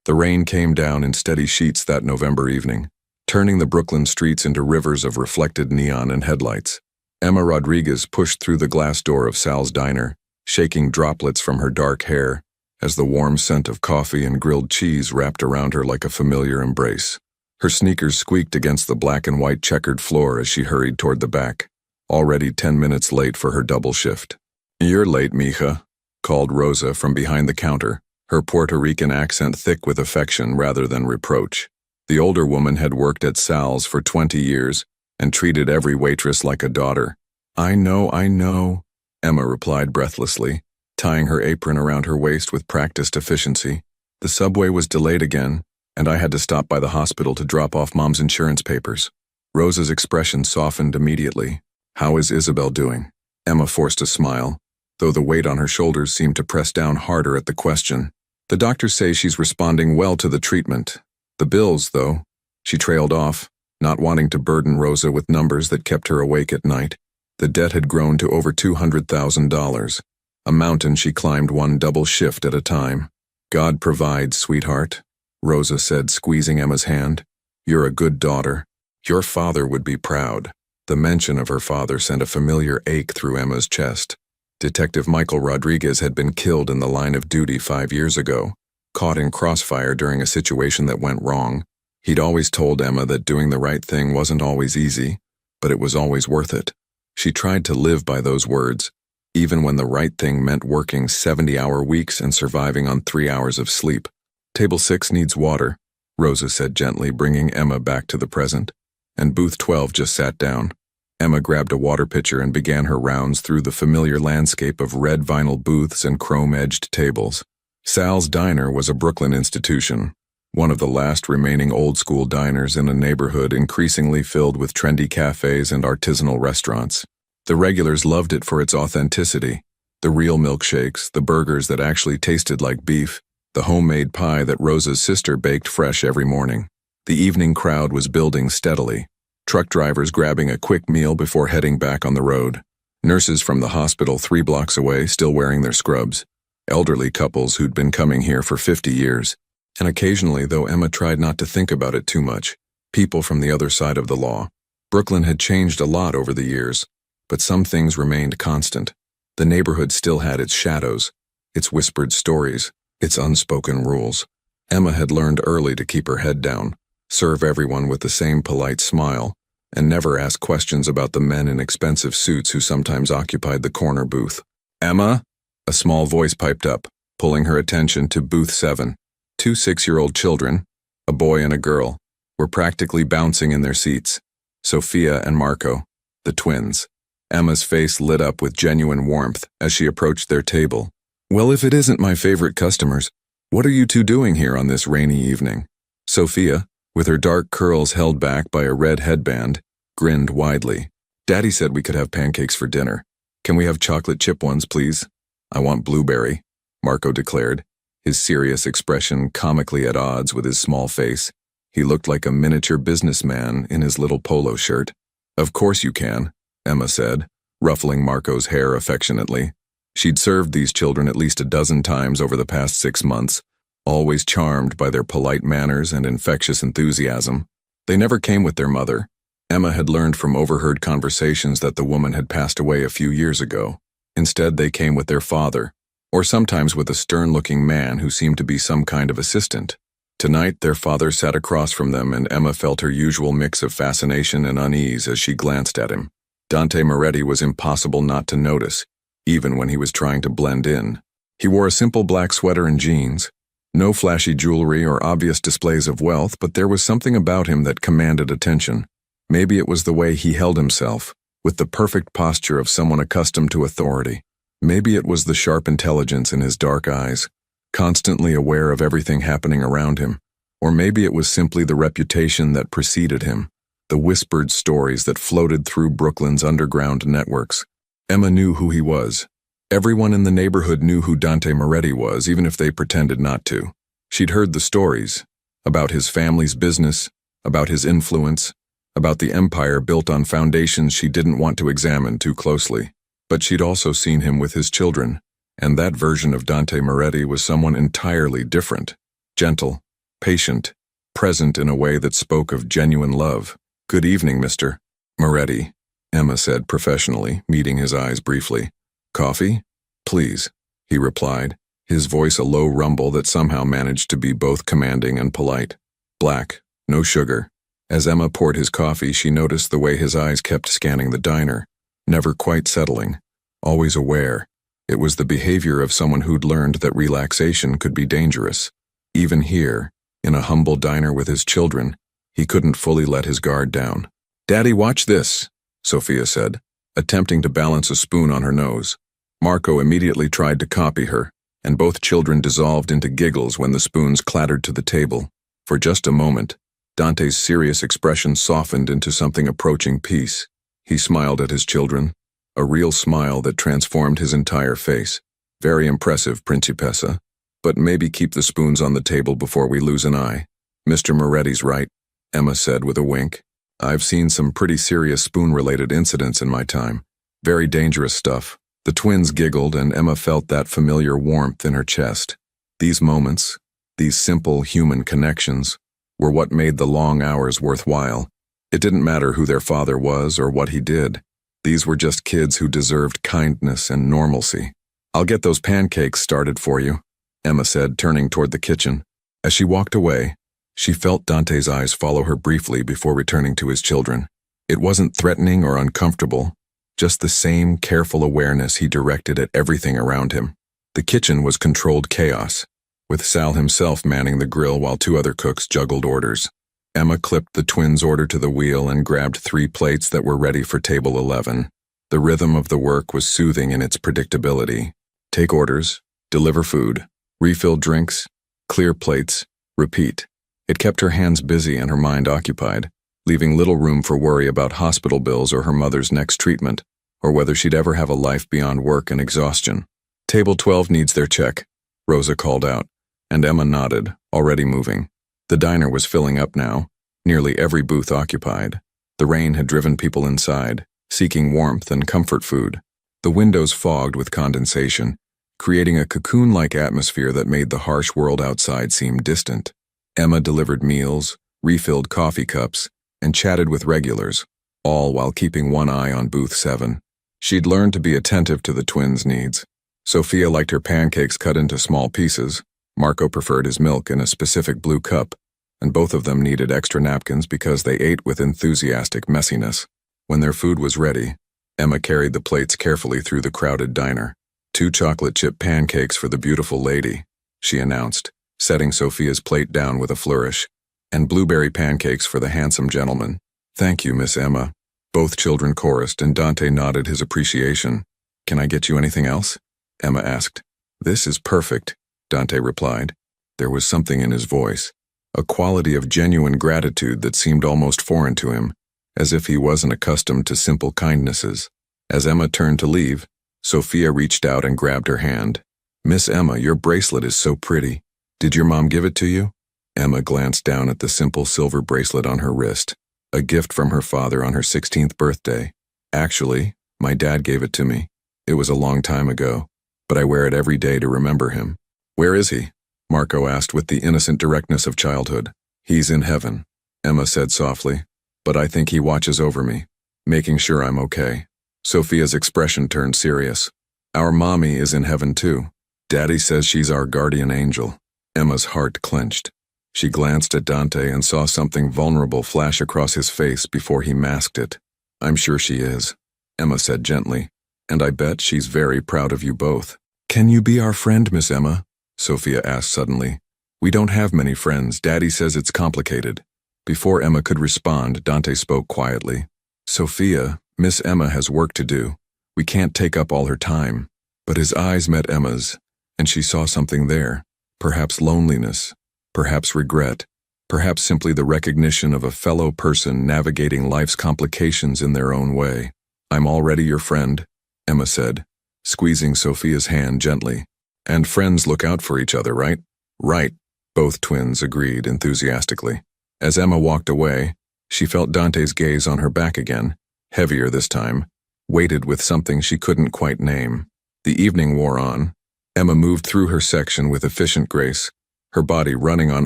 The rain came down in steady sheets that November evening, turning the Brooklyn streets into rivers of reflected neon and headlights. Emma Rodriguez pushed through the glass door of Sal's diner, shaking droplets from her dark hair, as the warm scent of coffee and grilled cheese wrapped around her like a familiar embrace. Her sneakers squeaked against the black and white checkered floor as she hurried toward the back, already 10 minutes late for her double shift. "You're late, mija," called Rosa from behind the counter, her Puerto Rican accent thick with affection rather than reproach. The older woman had worked at Sal's for 20 years and treated every waitress like a daughter. I know, Emma replied breathlessly, tying her apron around her waist with practiced efficiency. The subway was delayed again, and I had to stop by the hospital to drop off Mom's insurance papers. Rosa's expression softened immediately. "How is Isabel doing?" Emma forced a smile, though the weight on her shoulders seemed to press down harder at the question. "The doctors say she's responding well to the treatment. The bills, though," she trailed off, not wanting to burden Rosa with numbers that kept her awake at night. The debt had grown to over $200,000, a mountain she climbed one double shift at a time. "God provides, sweetheart," Rosa said, squeezing Emma's hand. "You're a good daughter. Your father would be proud." The mention of her father sent a familiar ache through Emma's chest. Detective Michael Rodriguez had been killed in the line of duty 5 years ago, caught in crossfire during a situation that went wrong. He'd always told Emma that doing the right thing wasn't always easy, but it was always worth it. She tried to live by those words, even when the right thing meant working 70-hour weeks and surviving on 3 hours of sleep. "Table 6 needs water," Rosa said gently, bringing Emma back to the present, and booth 12 just sat down. Emma grabbed a water pitcher and began her rounds through the familiar landscape of red vinyl booths and chrome-edged tables. Sal's Diner was a Brooklyn institution, one of the last remaining old-school diners in a neighborhood increasingly filled with trendy cafes and artisanal restaurants. The regulars loved it for its authenticity, the real milkshakes, the burgers that actually tasted like beef, the homemade pie that Rosa's sister baked fresh every morning. The evening crowd was building steadily, truck drivers grabbing a quick meal before heading back on the road, nurses from the hospital 3 blocks away still wearing their scrubs, elderly couples who'd been coming here for 50 years. And occasionally, though Emma tried not to think about it too much, people from the other side of the law. Brooklyn had changed a lot over the years, but some things remained constant. The neighborhood still had its shadows, its whispered stories, its unspoken rules. Emma had learned early to keep her head down, serve everyone with the same polite smile, and never ask questions about the men in expensive suits who sometimes occupied the corner booth. "Emma?" A small voice piped up, pulling her attention to booth 7. 2 6-year-old children, a boy and a girl, were practically bouncing in their seats. Sophia and Marco, the twins. Emma's face lit up with genuine warmth as she approached their table. "Well, if it isn't my favorite customers, what are you two doing here on this rainy evening?" Sophia, with her dark curls held back by a red headband, grinned widely. "Daddy said we could have pancakes for dinner. Can we have chocolate chip ones, please?" "I want blueberry," Marco declared, his serious expression comically at odds with his small face. He looked like a miniature businessman in his little polo shirt. "Of course you can," Emma said, ruffling Marco's hair affectionately. She'd served these children at least a dozen times over the past 6 months, always charmed by their polite manners and infectious enthusiasm. They never came with their mother. Emma had learned from overheard conversations that the woman had passed away a few years ago. Instead, they came with their father, or sometimes with a stern-looking man who seemed to be some kind of assistant. Tonight, their father sat across from them, and Emma felt her usual mix of fascination and unease as she glanced at him. Dante Moretti was impossible not to notice, even when he was trying to blend in. He wore a simple black sweater and jeans. No flashy jewelry or obvious displays of wealth, but there was something about him that commanded attention. Maybe it was the way he held himself, with the perfect posture of someone accustomed to authority. Maybe it was the sharp intelligence in his dark eyes, constantly aware of everything happening around him. Or maybe it was simply the reputation that preceded him, the whispered stories that floated through Brooklyn's underground networks. Emma knew who he was. Everyone in the neighborhood knew who Dante Moretti was, even if they pretended not to. She'd heard the stories, about his family's business, about his influence, about the empire built on foundations she didn't want to examine too closely. But she'd also seen him with his children, and that version of Dante Moretti was someone entirely different. Gentle, patient, present in a way that spoke of genuine love. "Good evening, Mr. Moretti," Emma said professionally, meeting his eyes briefly. "Coffee? Please," he replied, his voice a low rumble that somehow managed to be both commanding and polite. "Black, no sugar." As Emma poured his coffee, she noticed the way his eyes kept scanning the diner, never quite settling, always aware. It was the behavior of someone who'd learned that relaxation could be dangerous. Even here, in a humble diner with his children, he couldn't fully let his guard down. "Daddy, watch this," Sophia said, attempting to balance a spoon on her nose. Marco immediately tried to copy her, and both children dissolved into giggles when the spoons clattered to the table. For just a moment, Dante's serious expression softened into something approaching peace. He smiled at his children, a real smile that transformed his entire face. "Very impressive, Principessa. But maybe keep the spoons on the table before we lose an eye." "Mr. Moretti's right," Emma said with a wink. "I've seen some pretty serious spoon-related incidents in my time. Very dangerous stuff." The twins giggled, and Emma felt that familiar warmth in her chest. These moments, these simple human connections, were what made the long hours worthwhile. It didn't matter who their father was or what he did. These were just kids who deserved kindness and normalcy. "I'll get those pancakes started for you," Emma said, turning toward the kitchen. As she walked away, she felt Dante's eyes follow her briefly before returning to his children. It wasn't threatening or uncomfortable, just the same careful awareness he directed at everything around him. The kitchen was controlled chaos, with Sal himself manning the grill while two other cooks juggled orders. Emma clipped the twins' order to the wheel and grabbed 3 plates that were ready for table 11. The rhythm of the work was soothing in its predictability. Take orders, deliver food, refill drinks, clear plates, repeat. It kept her hands busy and her mind occupied, leaving little room for worry about hospital bills or her mother's next treatment, or whether she'd ever have a life beyond work and exhaustion. "Table 12 needs their check," Rosa called out, and Emma nodded, already moving. The diner was filling up now, nearly every booth occupied. The rain had driven people inside, seeking warmth and comfort food. The windows fogged with condensation, creating a cocoon-like atmosphere that made the harsh world outside seem distant. Emma delivered meals, refilled coffee cups, and chatted with regulars, all while keeping one eye on booth 7. She'd learned to be attentive to the twins' needs. Sophia liked her pancakes cut into small pieces. Marco preferred his milk in a specific blue cup, and both of them needed extra napkins because they ate with enthusiastic messiness. When their food was ready, Emma carried the plates carefully through the crowded diner. 2 chocolate chip pancakes for the beautiful lady," she announced, setting Sophia's plate down with a flourish, "and blueberry pancakes for the handsome gentleman." "Thank you, Miss Emma." Both children chorused, and Dante nodded his appreciation. "Can I get you anything else?" Emma asked. "This is perfect," Dante replied. There was something in his voice, a quality of genuine gratitude that seemed almost foreign to him, as if he wasn't accustomed to simple kindnesses. As Emma turned to leave, Sophia reached out and grabbed her hand. "Miss Emma, your bracelet is so pretty. Did your mom give it to you?" Emma glanced down at the simple silver bracelet on her wrist, a gift from her father on her 16th birthday. "Actually, my dad gave it to me. It was a long time ago, but I wear it every day to remember him." "Where is he?" Marco asked with the innocent directness of childhood. "He's in heaven," Emma said softly, "but I think he watches over me, making sure I'm okay." Sophia's expression turned serious. "Our mommy is in heaven too. Daddy says she's our guardian angel." Emma's heart clenched. She glanced at Dante and saw something vulnerable flash across his face before he masked it. "I'm sure she is," Emma said gently, "and I bet she's very proud of you both." "Can you be our friend, Miss Emma?" Sophia asked suddenly. "We don't have many friends. Daddy says it's complicated." Before Emma could respond, Dante spoke quietly. "Sophia, Miss Emma has work to do. We can't take up all her time." But his eyes met Emma's, and she saw something there. Perhaps loneliness, perhaps regret, perhaps simply the recognition of a fellow person navigating life's complications in their own way. "I'm already your friend," Emma said, squeezing Sophia's hand gently. "And friends look out for each other, right?" "Right," both twins agreed enthusiastically. As Emma walked away, she felt Dante's gaze on her back again, heavier this time, weighted with something she couldn't quite name. The evening wore on. Emma moved through her section with efficient grace, her body running on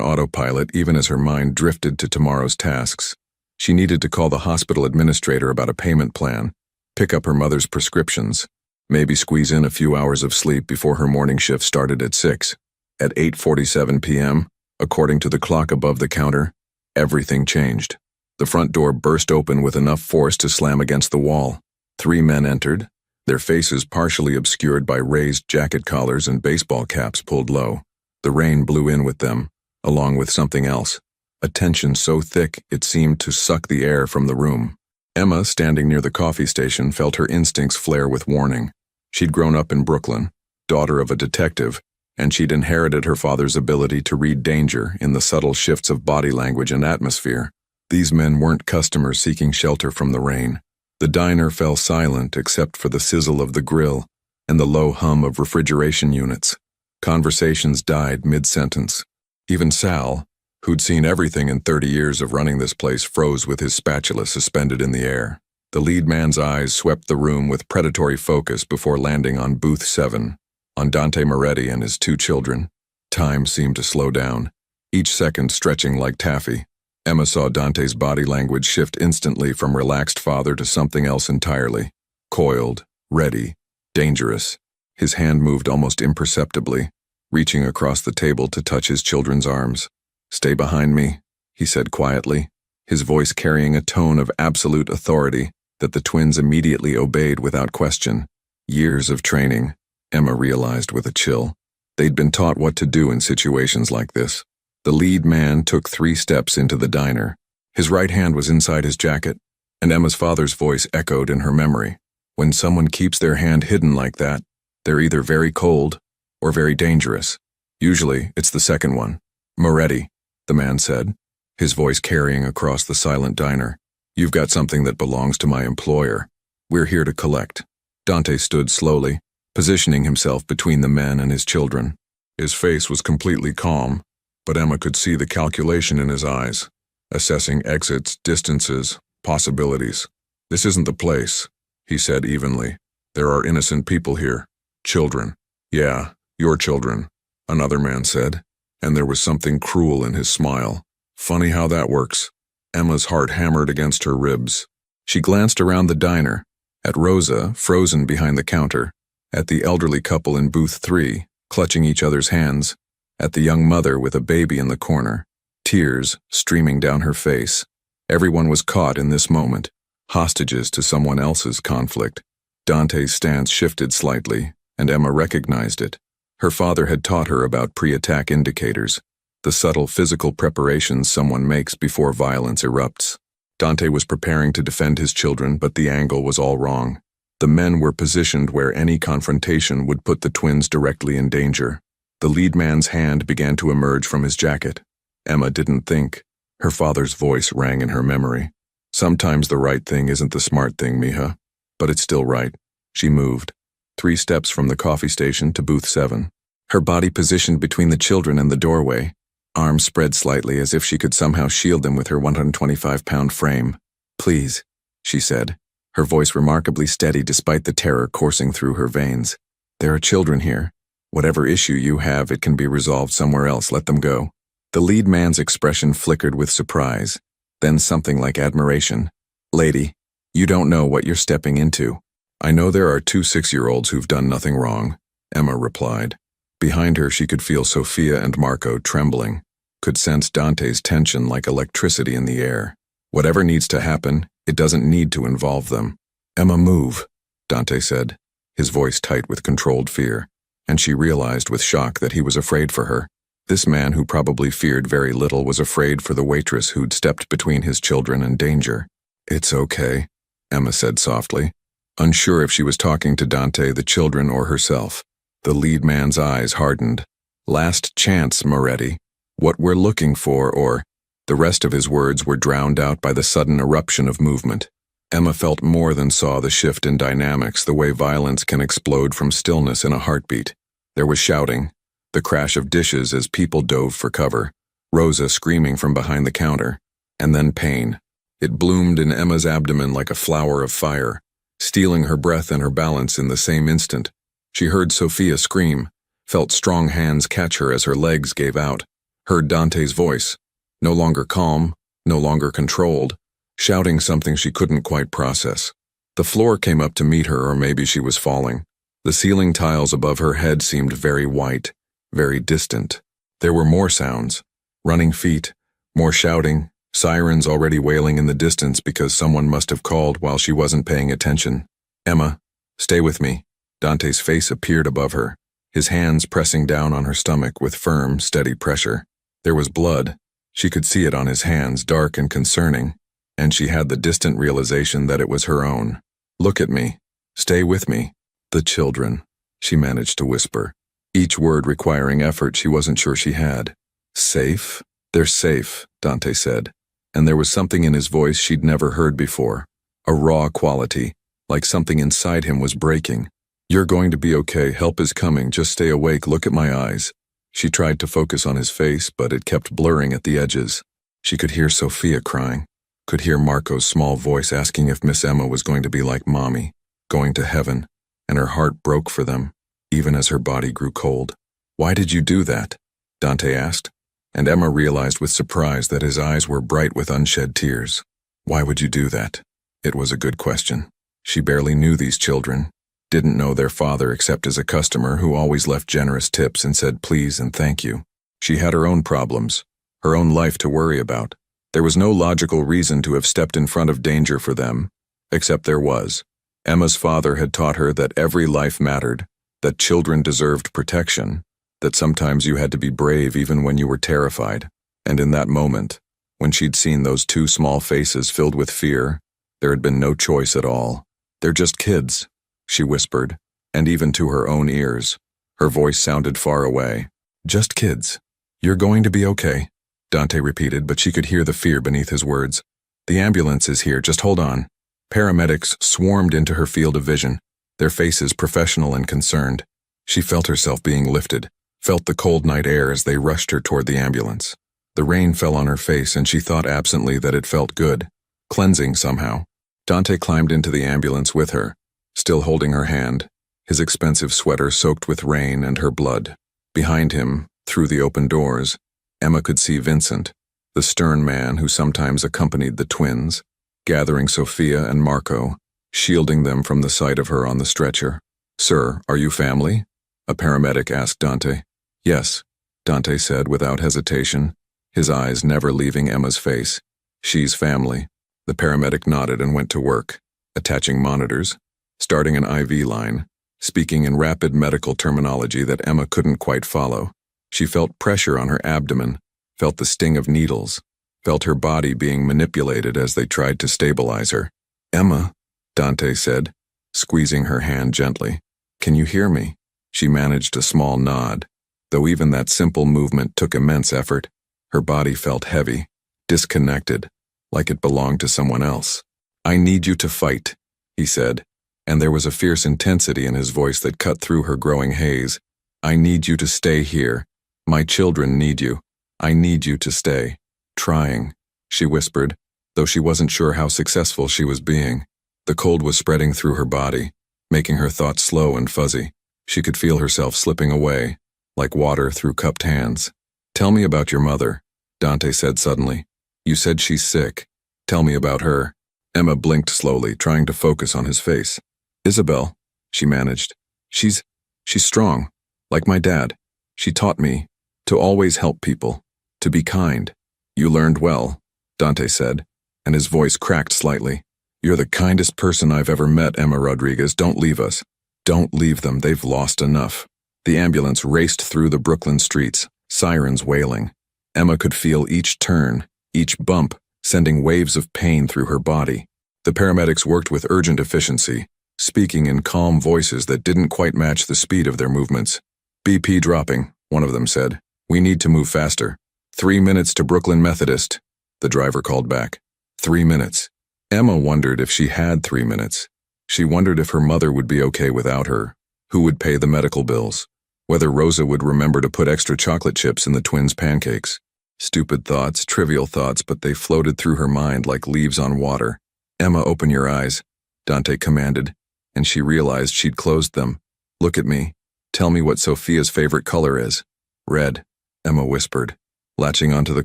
autopilot even as her mind drifted to tomorrow's tasks. She needed to call the hospital administrator about a payment plan, pick up her mother's prescriptions, maybe squeeze in a few hours of sleep before her morning shift started at 6. At 8:47 p.m., according to the clock above the counter, everything changed. The front door burst open with enough force to slam against the wall. 3 men entered, their faces partially obscured by raised jacket collars and baseball caps pulled low. The rain blew in with them, along with something else, a tension so thick it seemed to suck the air from the room. Emma, standing near the coffee station, felt her instincts flare with warning. She'd grown up in Brooklyn, daughter of a detective, and she'd inherited her father's ability to read danger in the subtle shifts of body language and atmosphere. These men weren't customers seeking shelter from the rain. The diner fell silent except for the sizzle of the grill and the low hum of refrigeration units. Conversations died mid-sentence. Even Sal, who'd seen everything in 30 years of running this place, froze with his spatula suspended in the air. The lead man's eyes swept the room with predatory focus before landing on booth 7, on Dante Moretti and his 2 children. Time seemed to slow down, each second stretching like taffy. Emma saw Dante's body language shift instantly from relaxed father to something else entirely. Coiled, ready, dangerous. His hand moved almost imperceptibly, reaching across the table to touch his children's arms. "Stay behind me," he said quietly, his voice carrying a tone of absolute authority that the twins immediately obeyed without question. Years of training, Emma realized with a chill. They'd been taught what to do in situations like this. The lead man took 3 steps into the diner. His right hand was inside his jacket, and Emma's father's voice echoed in her memory. When someone keeps their hand hidden like that, they're either very cold or very dangerous. Usually, it's the second one. "Moretti," the man said, his voice carrying across the silent diner. "You've got something that belongs to my employer. We're here to collect." Dante stood slowly, positioning himself between the men and his children. His face was completely calm, but Emma could see the calculation in his eyes, assessing exits, distances, possibilities. "This isn't the place," he said evenly. "There are innocent people here. Children." "Yeah, your children," another man said, and there was something cruel in his smile. "Funny how that works." Emma's heart hammered against her ribs. She glanced around the diner, at Rosa, frozen behind the counter, at the elderly couple in booth 3, clutching each other's hands, at the young mother with a baby in the corner, tears streaming down her face. Everyone was caught in this moment, hostages to someone else's conflict. Dante's stance shifted slightly, and Emma recognized it. Her father had taught her about pre-attack indicators, the subtle physical preparations someone makes before violence erupts. Dante was preparing to defend his children, but the angle was all wrong. The men were positioned where any confrontation would put the twins directly in danger. The lead man's hand began to emerge from his jacket. Emma didn't think. Her father's voice rang in her memory. "Sometimes the right thing isn't the smart thing, mija, but it's still right." She moved, 3 steps from the coffee station to booth 7. Her body positioned between the children and the doorway, arms spread slightly as if she could somehow shield them with her 125-pound frame. "Please," she said, her voice remarkably steady despite the terror coursing through her veins. "There are children here. Whatever issue you have, it can be resolved somewhere else. Let them go." The lead man's expression flickered with surprise, then something like admiration. "Lady, you don't know what you're stepping into." "I know there are 2 6-year-olds who've done nothing wrong," Emma replied. Behind her, she could feel Sophia and Marco trembling, could sense Dante's tension like electricity in the air. Whatever needs to happen, it doesn't need to involve them. "Emma, move," Dante said, his voice tight with controlled fear, and she realized with shock that he was afraid for her. This man who probably feared very little was afraid for the waitress who'd stepped between his children and danger. "It's okay," Emma said softly, unsure if she was talking to Dante, the children, or herself. The lead man's eyes hardened. "Last chance, Moretti. What we're looking for, or—" The rest of his words were drowned out by the sudden eruption of movement. Emma felt more than saw the shift in dynamics, the way violence can explode from stillness in a heartbeat. There was shouting, the crash of dishes as people dove for cover, Rosa screaming from behind the counter, and then pain. It bloomed in Emma's abdomen like a flower of fire, stealing her breath and her balance in the same instant. She heard Sophia scream, felt strong hands catch her as her legs gave out. heard Dante's voice, no longer calm, no longer controlled, shouting something she couldn't quite process. The floor came up to meet her, or maybe she was falling. The ceiling tiles above her head seemed very white, very distant. There were more sounds, running feet, more shouting, sirens already wailing in the distance because someone must have called while she wasn't paying attention. "Emma, stay with me." Dante's face appeared above her, his hands pressing down on her stomach with firm, steady pressure. There was blood. She could see it on his hands, dark and concerning, and she had the distant realization that it was her own. "Look at me. Stay with me." "The children," she managed to whisper, each word requiring effort she wasn't sure she had. "Safe?" "They're safe," Dante said, and there was something in his voice she'd never heard before, a raw quality, like something inside him was breaking. "You're going to be okay. Help is coming. Just stay awake. Look at my eyes." She tried to focus on his face, but it kept blurring at the edges. She could hear Sophia crying, could hear Marco's small voice asking if Miss Emma was going to be like Mommy, going to heaven, and her heart broke for them, even as her body grew cold. "Why did you do that?" Dante asked, and Emma realized with surprise that his eyes were bright with unshed tears. Why would you do that? It was a good question. She barely knew these children, didn't know their father except as a customer who always left generous tips and said please and thank you. She had her own problems, her own life to worry about. There was no logical reason to have stepped in front of danger for them, except there was. Emma's father had taught her that every life mattered, that children deserved protection, that sometimes you had to be brave even when you were terrified. And in that moment, when she'd seen those two small faces filled with fear, there had been no choice at all. "They're just kids," she whispered, and even to her own ears, her voice sounded far away. "Just kids. You're going to be okay," Dante repeated, but she could hear the fear beneath his words. "The ambulance is here, just hold on." Paramedics swarmed into her field of vision, their faces professional and concerned. She felt herself being lifted, felt the cold night air as they rushed her toward the ambulance. The rain fell on her face and she thought absently that it felt good, cleansing somehow. Dante climbed into the ambulance with her, still holding her hand, his expensive sweater soaked with rain and her blood. Behind him, through the open doors, Emma could see Vincent, the stern man who sometimes accompanied the twins, gathering Sophia and Marco, shielding them from the sight of her on the stretcher. "Sir, are you family?" a paramedic asked Dante. "Yes," Dante said without hesitation, his eyes never leaving Emma's face. "She's family." The paramedic nodded and went to work, attaching monitors, starting an IV line, speaking in rapid medical terminology that Emma couldn't quite follow. She felt pressure on her abdomen, felt the sting of needles, felt her body being manipulated as they tried to stabilize her. "Emma," Dante said, squeezing her hand gently. "Can you hear me?" She managed a small nod, though even that simple movement took immense effort. Her body felt heavy, disconnected, like it belonged to someone else. "I need you to fight," he said, and there was a fierce intensity in his voice that cut through her growing haze. "I need you to stay here. My children need you. I need you to stay." "Trying," she whispered, though she wasn't sure how successful she was being. The cold was spreading through her body, making her thoughts slow and fuzzy. She could feel herself slipping away, like water through cupped hands. "Tell me about your mother," Dante said suddenly. "You said she's sick. Tell me about her." Emma blinked slowly, trying to focus on his face. "Isabel," she managed. She's strong, like my dad. She taught me to always help people, to be kind." "You learned well," Dante said, and his voice cracked slightly. "You're the kindest person I've ever met, Emma Rodriguez. Don't leave us. Don't leave them. They've lost enough." The ambulance raced through the Brooklyn streets, sirens wailing. Emma could feel each turn, each bump, sending waves of pain through her body. The paramedics worked with urgent efficiency, speaking in calm voices that didn't quite match the speed of their movements. "BP dropping," one of them said. "We need to move faster." 3 minutes to Brooklyn Methodist," the driver called back. 3 minutes. Emma wondered if she had 3 minutes. She wondered if her mother would be okay without her, who would pay the medical bills, whether Rosa would remember to put extra chocolate chips in the twins' pancakes. Stupid thoughts, trivial thoughts, but they floated through her mind like leaves on water. "Emma, open your eyes," Dante commanded, and she realized she'd closed them. "Look at me. Tell me what Sophia's favorite color is." "Red," Emma whispered. latching onto the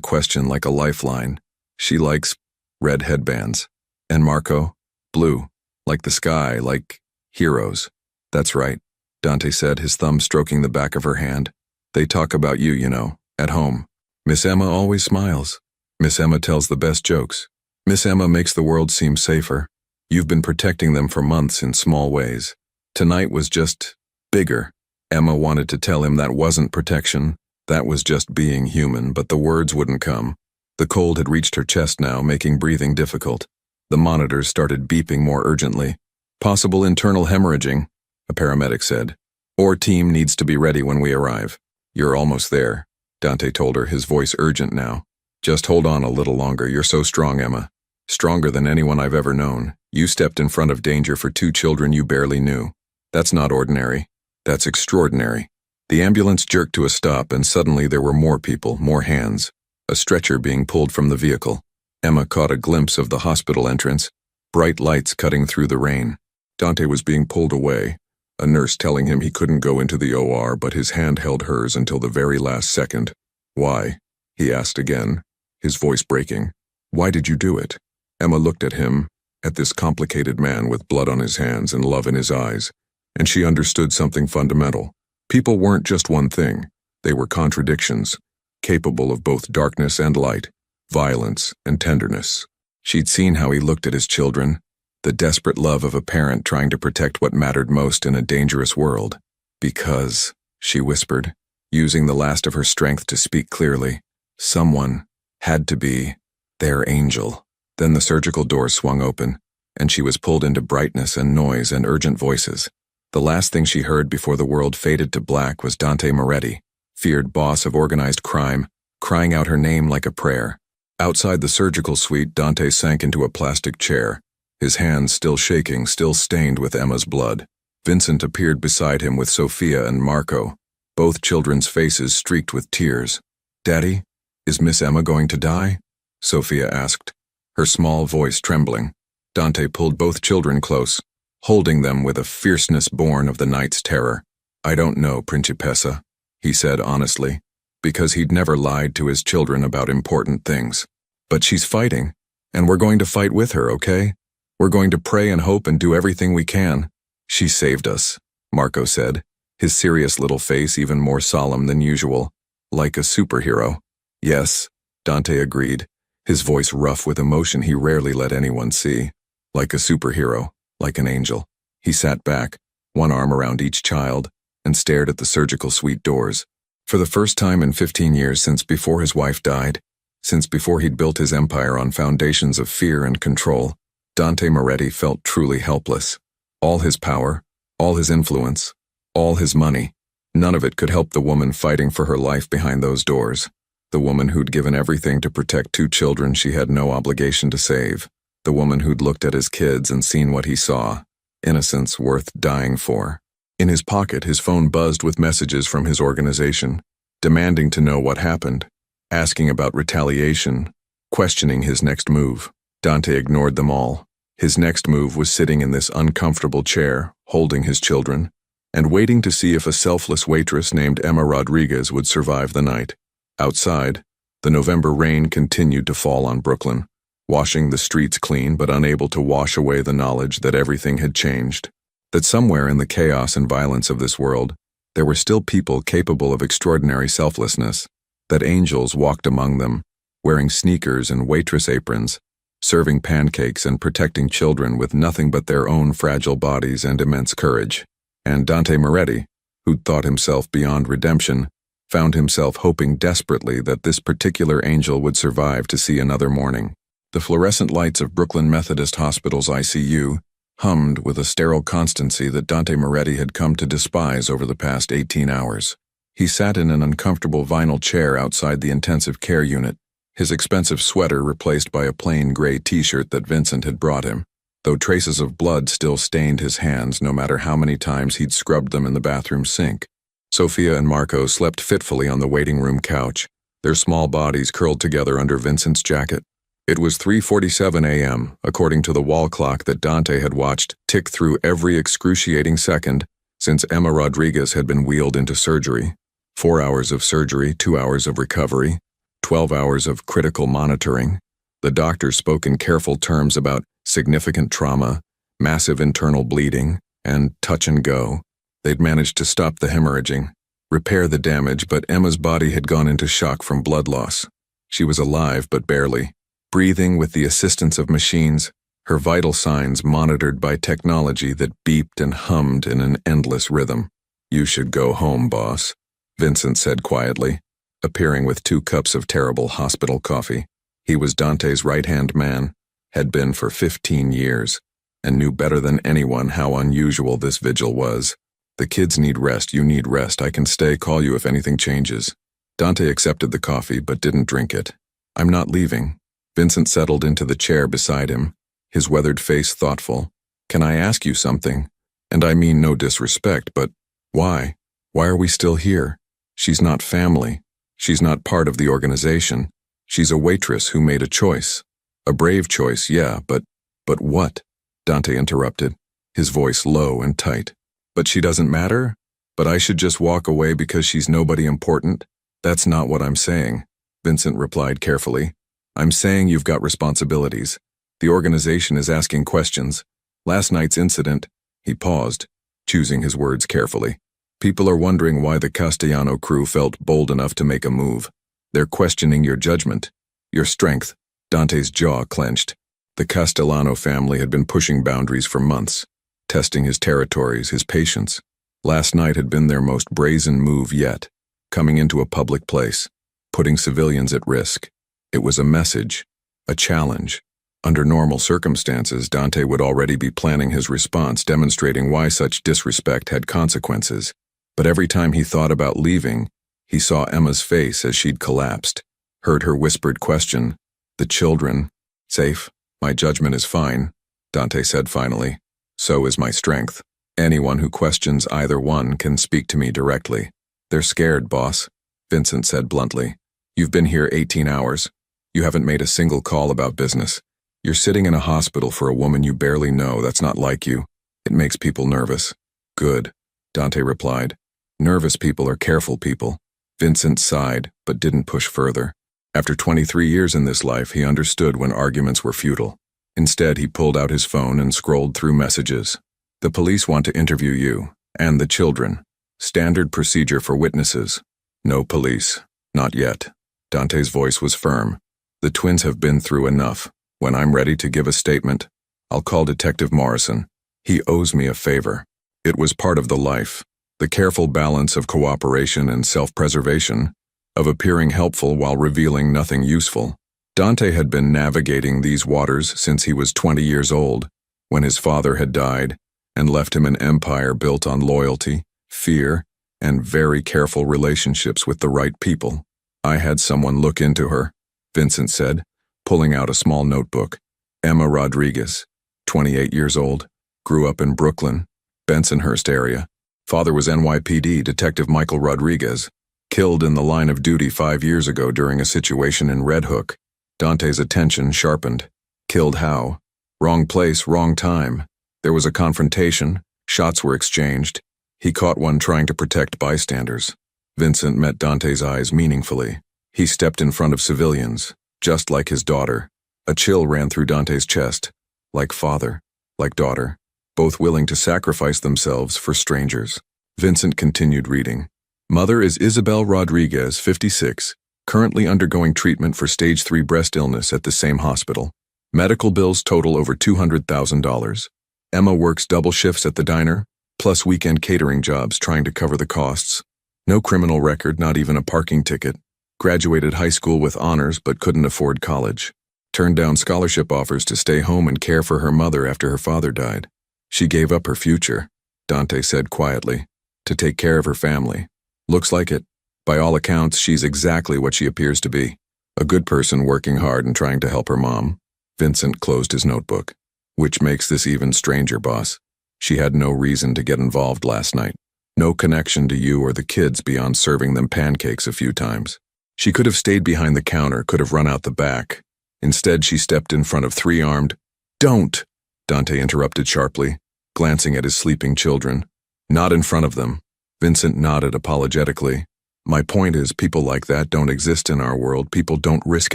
question like a lifeline. She likes red headbands. And Marco? Blue. Like the sky, like heroes. That's right, Dante said, his thumb stroking the back of her hand. They talk about you, at home. Miss Emma always smiles. Miss Emma tells the best jokes. Miss Emma makes the world seem safer. You've been protecting them for months in small ways. Tonight was just bigger. Emma wanted to tell him that wasn't protection. That was just being human, but the words wouldn't come. The cold had reached her chest now, making breathing difficult. The monitors started beeping more urgently. Possible internal hemorrhaging, a paramedic said. Or team needs to be ready when we arrive. You're almost there, Dante told her, his voice urgent now. Just hold on a little longer. You're so strong, Emma. Stronger than anyone I've ever known. You stepped in front of danger for 2 children you barely knew. That's not ordinary. That's extraordinary. The ambulance jerked to a stop, and suddenly there were more people, more hands. A stretcher being pulled from the vehicle. Emma caught a glimpse of the hospital entrance, bright lights cutting through the rain. Dante was being pulled away, a nurse telling him he couldn't go into the OR, but his hand held hers until the very last second. Why? He asked again, his voice breaking. Why did you do it? Emma looked at him, at this complicated man with blood on his hands and love in his eyes, and she understood something fundamental. People weren't just one thing. They were contradictions, capable of both darkness and light, violence and tenderness. She'd seen how he looked at his children, the desperate love of a parent trying to protect what mattered most in a dangerous world. Because, she whispered, using the last of her strength to speak clearly, someone had to be their angel. Then the surgical door swung open, and she was pulled into brightness and noise and urgent voices. The last thing she heard before the world faded to black was Dante Moretti, feared boss of organized crime, crying out her name like a prayer. Outside the surgical suite, Dante sank into a plastic chair, his hands still shaking, still stained with Emma's blood. Vincent appeared beside him with Sophia and Marco, both children's faces streaked with tears. Daddy, is Miss Emma going to die? Sophia asked, her small voice trembling. Dante pulled both children close, holding them with a fierceness born of the night's terror. I don't know, Principessa, he said honestly, because he'd never lied to his children about important things. But she's fighting, and we're going to fight with her, okay? We're going to pray and hope and do everything we can. She saved us, Marco said, his serious little face even more solemn than usual, like a superhero. Yes, Dante agreed, his voice rough with emotion he rarely let anyone see. Like a superhero, like an angel. He sat back, one arm around each child, and stared at the surgical suite doors. For the first time in 15 years since before his wife died, since before he'd built his empire on foundations of fear and control, Dante Moretti felt truly helpless. All his power, all his influence, all his money, none of it could help the woman fighting for her life behind those doors. The woman who'd given everything to protect 2 children she had no obligation to save. The woman who'd looked at his kids and seen what he saw. Innocence worth dying for. In his pocket, his phone buzzed with messages from his organization, demanding to know what happened, asking about retaliation, questioning his next move. Dante ignored them all. His next move was sitting in this uncomfortable chair, holding his children, and waiting to see if a selfless waitress named Emma Rodriguez would survive the night. Outside, the November rain continued to fall on Brooklyn, washing the streets clean but unable to wash away the knowledge that everything had changed. That somewhere in the chaos and violence of this world, there were still people capable of extraordinary selflessness, that angels walked among them, wearing sneakers and waitress aprons, serving pancakes and protecting children with nothing but their own fragile bodies and immense courage. And Dante Moretti, who'd thought himself beyond redemption, found himself hoping desperately that this particular angel would survive to see another morning. The fluorescent lights of Brooklyn Methodist Hospital's ICU hummed with a sterile constancy that Dante Moretti had come to despise over the past 18 hours. He sat in an uncomfortable vinyl chair outside the intensive care unit, his expensive sweater replaced by a plain gray t-shirt that Vincent had brought him, though traces of blood still stained his hands no matter how many times he'd scrubbed them in the bathroom sink. Sophia and Marco slept fitfully on the waiting room couch, their small bodies curled together under Vincent's jacket. It was 3:47 a.m., according to the wall clock that Dante had watched tick through every excruciating second since Emma Rodriguez had been wheeled into surgery. 4 hours of surgery, 2 hours of recovery. 12 hours of critical monitoring. The doctor spoke in careful terms about significant trauma, massive internal bleeding, and touch and go. They'd managed to stop the hemorrhaging, repair the damage, but Emma's body had gone into shock from blood loss. She was alive, but barely, breathing with the assistance of machines, her vital signs monitored by technology that beeped and hummed in an endless rhythm. "You should go home, boss," Vincent said quietly, appearing with 2 cups of terrible hospital coffee. He was Dante's right-hand man, had been for 15 years, and knew better than anyone how unusual this vigil was. "The kids need rest, you need rest, I can stay, call you if anything changes." Dante accepted the coffee but didn't drink it. "I'm not leaving." Vincent settled into the chair beside him, his weathered face thoughtful. "Can I ask you something? And I mean no disrespect, but why? Why are we still here? She's not family. She's not part of the organization. She's a waitress who made a choice. A brave choice, yeah, but what?" Dante interrupted, his voice low and tight. "But she doesn't matter? But I should just walk away because she's nobody important? That's not what I'm saying," Vincent replied carefully. "I'm saying you've got responsibilities. The organization is asking questions. Last night's incident," he paused, choosing his words carefully. "People are wondering why the Castellano crew felt bold enough to make a move. They're questioning your judgment, your strength." Dante's jaw clenched. The Castellano family had been pushing boundaries for months, testing his territories, his patience. Last night had been their most brazen move yet, coming into a public place, putting civilians at risk. It was a message, a challenge. Under normal circumstances, Dante would already be planning his response, demonstrating why such disrespect had consequences. But every time he thought about leaving, he saw Emma's face as she'd collapsed, heard her whispered question, "The children, safe? My judgment is fine," Dante said finally. "So is my strength. Anyone who questions either one can speak to me directly." "They're scared, boss," Vincent said bluntly. "You've been here 18 hours. You haven't made a single call about business. You're sitting in a hospital for a woman you barely know. That's not like you. It makes people nervous." "Good," Dante replied. "Nervous people are careful people." Vincent sighed, but didn't push further. After 23 years in this life, he understood when arguments were futile. Instead, he pulled out his phone and scrolled through messages. "The police want to interview you, and the children. Standard procedure for witnesses." "No police. Not yet." Dante's voice was firm. "The twins have been through enough. When I'm ready to give a statement, I'll call Detective Morrison. He owes me a favor." It was part of the life, the careful balance of cooperation and self-preservation, of appearing helpful while revealing nothing useful. Dante had been navigating these waters since he was 20 years old, when his father had died and left him an empire built on loyalty, fear, and very careful relationships with the right people. "I had someone look into her," Vincent said, pulling out a small notebook. "Emma Rodriguez, 28 years old, grew up in Brooklyn, Bensonhurst area. Father was NYPD Detective Michael Rodriguez, killed in the line of duty 5 years ago during a situation in Red Hook." Dante's attention sharpened. "Killed how?" "Wrong place, wrong time. There was a confrontation, shots were exchanged. He caught one trying to protect bystanders." Vincent met Dante's eyes meaningfully. He stepped in front of civilians, just like his daughter. A chill ran through Dante's chest. Like father, like daughter, both willing to sacrifice themselves for strangers. Vincent continued reading. "Mother is Isabel Rodriguez, 56, currently undergoing treatment for stage 3 breast illness at the same hospital. Medical bills total over $200,000. Emma works double shifts at the diner, plus weekend catering jobs trying to cover the costs. No criminal record, not even a parking ticket. Graduated high school with honors but couldn't afford college. Turned down scholarship offers to stay home and care for her mother after her father died. She gave up her future," Dante said quietly, "to take care of her family. Looks like it. By all accounts, she's exactly what she appears to be. A good person working hard and trying to help her mom." Vincent closed his notebook. "Which makes this even stranger, boss. She had no reason to get involved last night. No connection to you or the kids beyond serving them pancakes a few times. She could have stayed behind the counter, could have run out the back. Instead, she stepped in front of 3 armed—" "Don't!" Dante interrupted sharply, glancing at his sleeping children. "Not in front of them." Vincent nodded apologetically. My point is, people like that don't exist in our world. People don't risk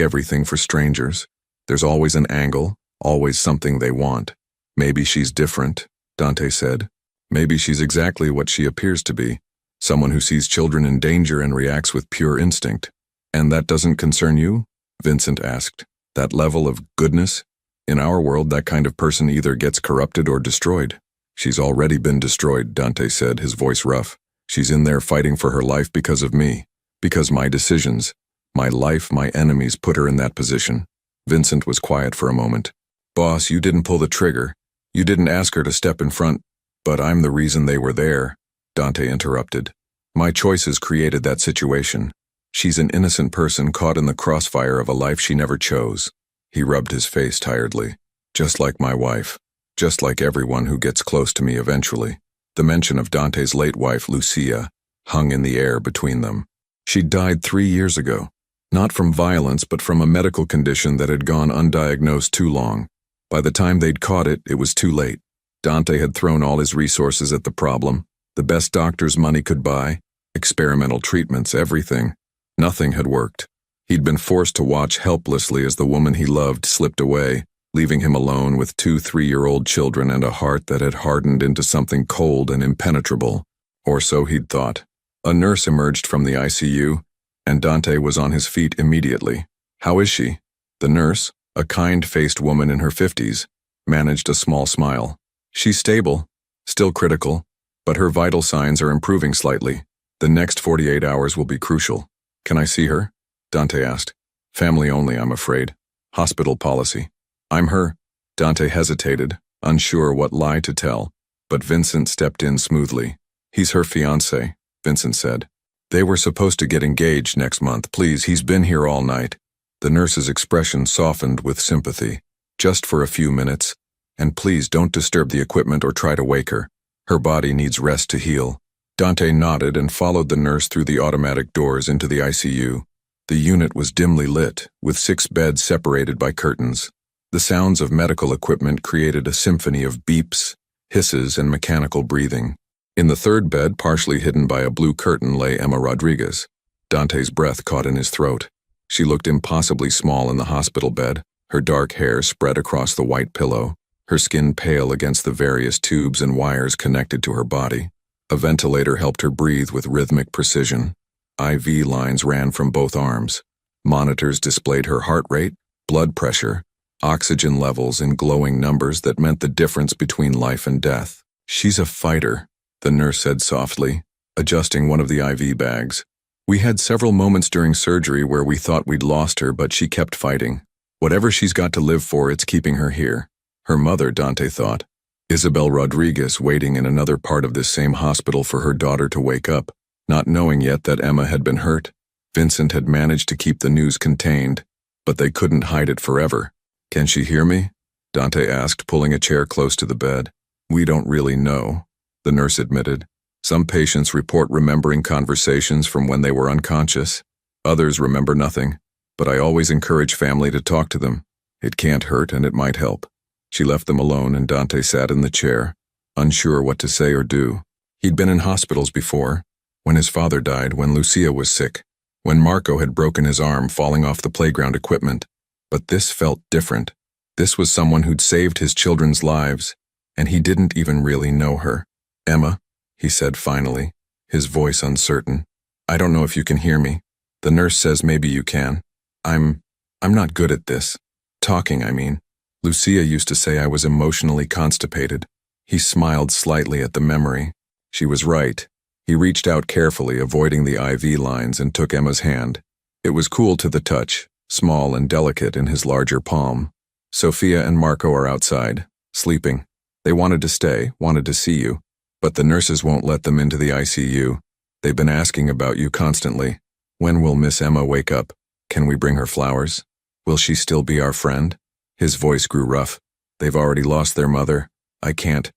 everything for strangers. There's always an angle, always something they want. Maybe she's different, Dante said. Maybe she's exactly what she appears to be, someone who sees children in danger and reacts with pure instinct. And that doesn't concern you? Vincent asked. That level of goodness? In our world, that kind of person either gets corrupted or destroyed. She's already been destroyed, Dante said, his voice rough. She's in there fighting for her life because of me, because my decisions, my life, my enemies put her in that position. Vincent was quiet for a moment. Boss, you didn't pull the trigger. You didn't ask her to step in front. But I'm the reason they were there, Dante interrupted. My choices created that situation. She's an innocent person caught in the crossfire of a life she never chose. He rubbed his face tiredly. Just like my wife. Just like everyone who gets close to me eventually. The mention of Dante's late wife, Lucia, hung in the air between them. She'd died 3 years ago. Not from violence, but from a medical condition that had gone undiagnosed too long. By the time they'd caught it, it was too late. Dante had thrown all his resources at the problem, the best doctors money could buy, experimental treatments, everything. Nothing had worked. He'd been forced to watch helplessly as the woman he loved slipped away, leaving him alone with 2 3-year-old children and a heart that had hardened into something cold and impenetrable. Or so he'd thought. A nurse emerged from the ICU, and Dante was on his feet immediately. How is she? The nurse, a kind-faced woman in her 50s, managed a small smile. She's stable, still critical, but her vital signs are improving slightly. The next 48 hours will be crucial. Can I see her? Dante asked. Family only, I'm afraid. Hospital policy. I'm her. Dante hesitated, unsure what lie to tell, but Vincent stepped in smoothly. He's her fiancé, Vincent said. They were supposed to get engaged next month. Please, he's been here all night. The nurse's expression softened with sympathy. Just for a few minutes, and please don't disturb the equipment or try to wake her. Her body needs rest to heal. Dante nodded and followed the nurse through the automatic doors into the ICU. The unit was dimly lit, with 6 beds separated by curtains. The sounds of medical equipment created a symphony of beeps, hisses, and mechanical breathing. In the 3rd bed, partially hidden by a blue curtain, lay Emma Rodriguez. Dante's breath caught in his throat. She looked impossibly small in the hospital bed, her dark hair spread across the white pillow, her skin pale against the various tubes and wires connected to her body. A ventilator helped her breathe with rhythmic precision. IV lines ran from both arms. Monitors displayed her heart rate, blood pressure, oxygen levels in glowing numbers that meant the difference between life and death. She's a fighter, the nurse said softly, adjusting one of the IV bags. We had several moments during surgery where we thought we'd lost her, but she kept fighting. Whatever she's got to live for, it's keeping her here. Her mother, Dante thought. Isabel Rodriguez waiting in another part of this same hospital for her daughter to wake up, not knowing yet that Emma had been hurt. Vincent had managed to keep the news contained, but they couldn't hide it forever. Can she hear me? Dante asked, pulling a chair close to the bed. We don't really know, the nurse admitted. Some patients report remembering conversations from when they were unconscious. Others remember nothing, but I always encourage family to talk to them. It can't hurt and it might help. She left them alone and Dante sat in the chair, unsure what to say or do. He'd been in hospitals before, when his father died, when Lucia was sick, when Marco had broken his arm falling off the playground equipment. But this felt different. This was someone who'd saved his children's lives, and he didn't even really know her. Emma, he said finally, his voice uncertain. I don't know if you can hear me. The nurse says maybe you can. I'm not good at this. Talking, I mean. Lucia used to say I was emotionally constipated. He smiled slightly at the memory. She was right. He reached out carefully, avoiding the IV lines, and took Emma's hand. It was cool to the touch, small and delicate in his larger palm. Sophia and Marco are outside, sleeping. They wanted to stay, wanted to see you, but the nurses won't let them into the ICU. They've been asking about you constantly. When will Miss Emma wake up? Can we bring her flowers? Will she still be our friend? His voice grew rough. They've already lost their mother. They can't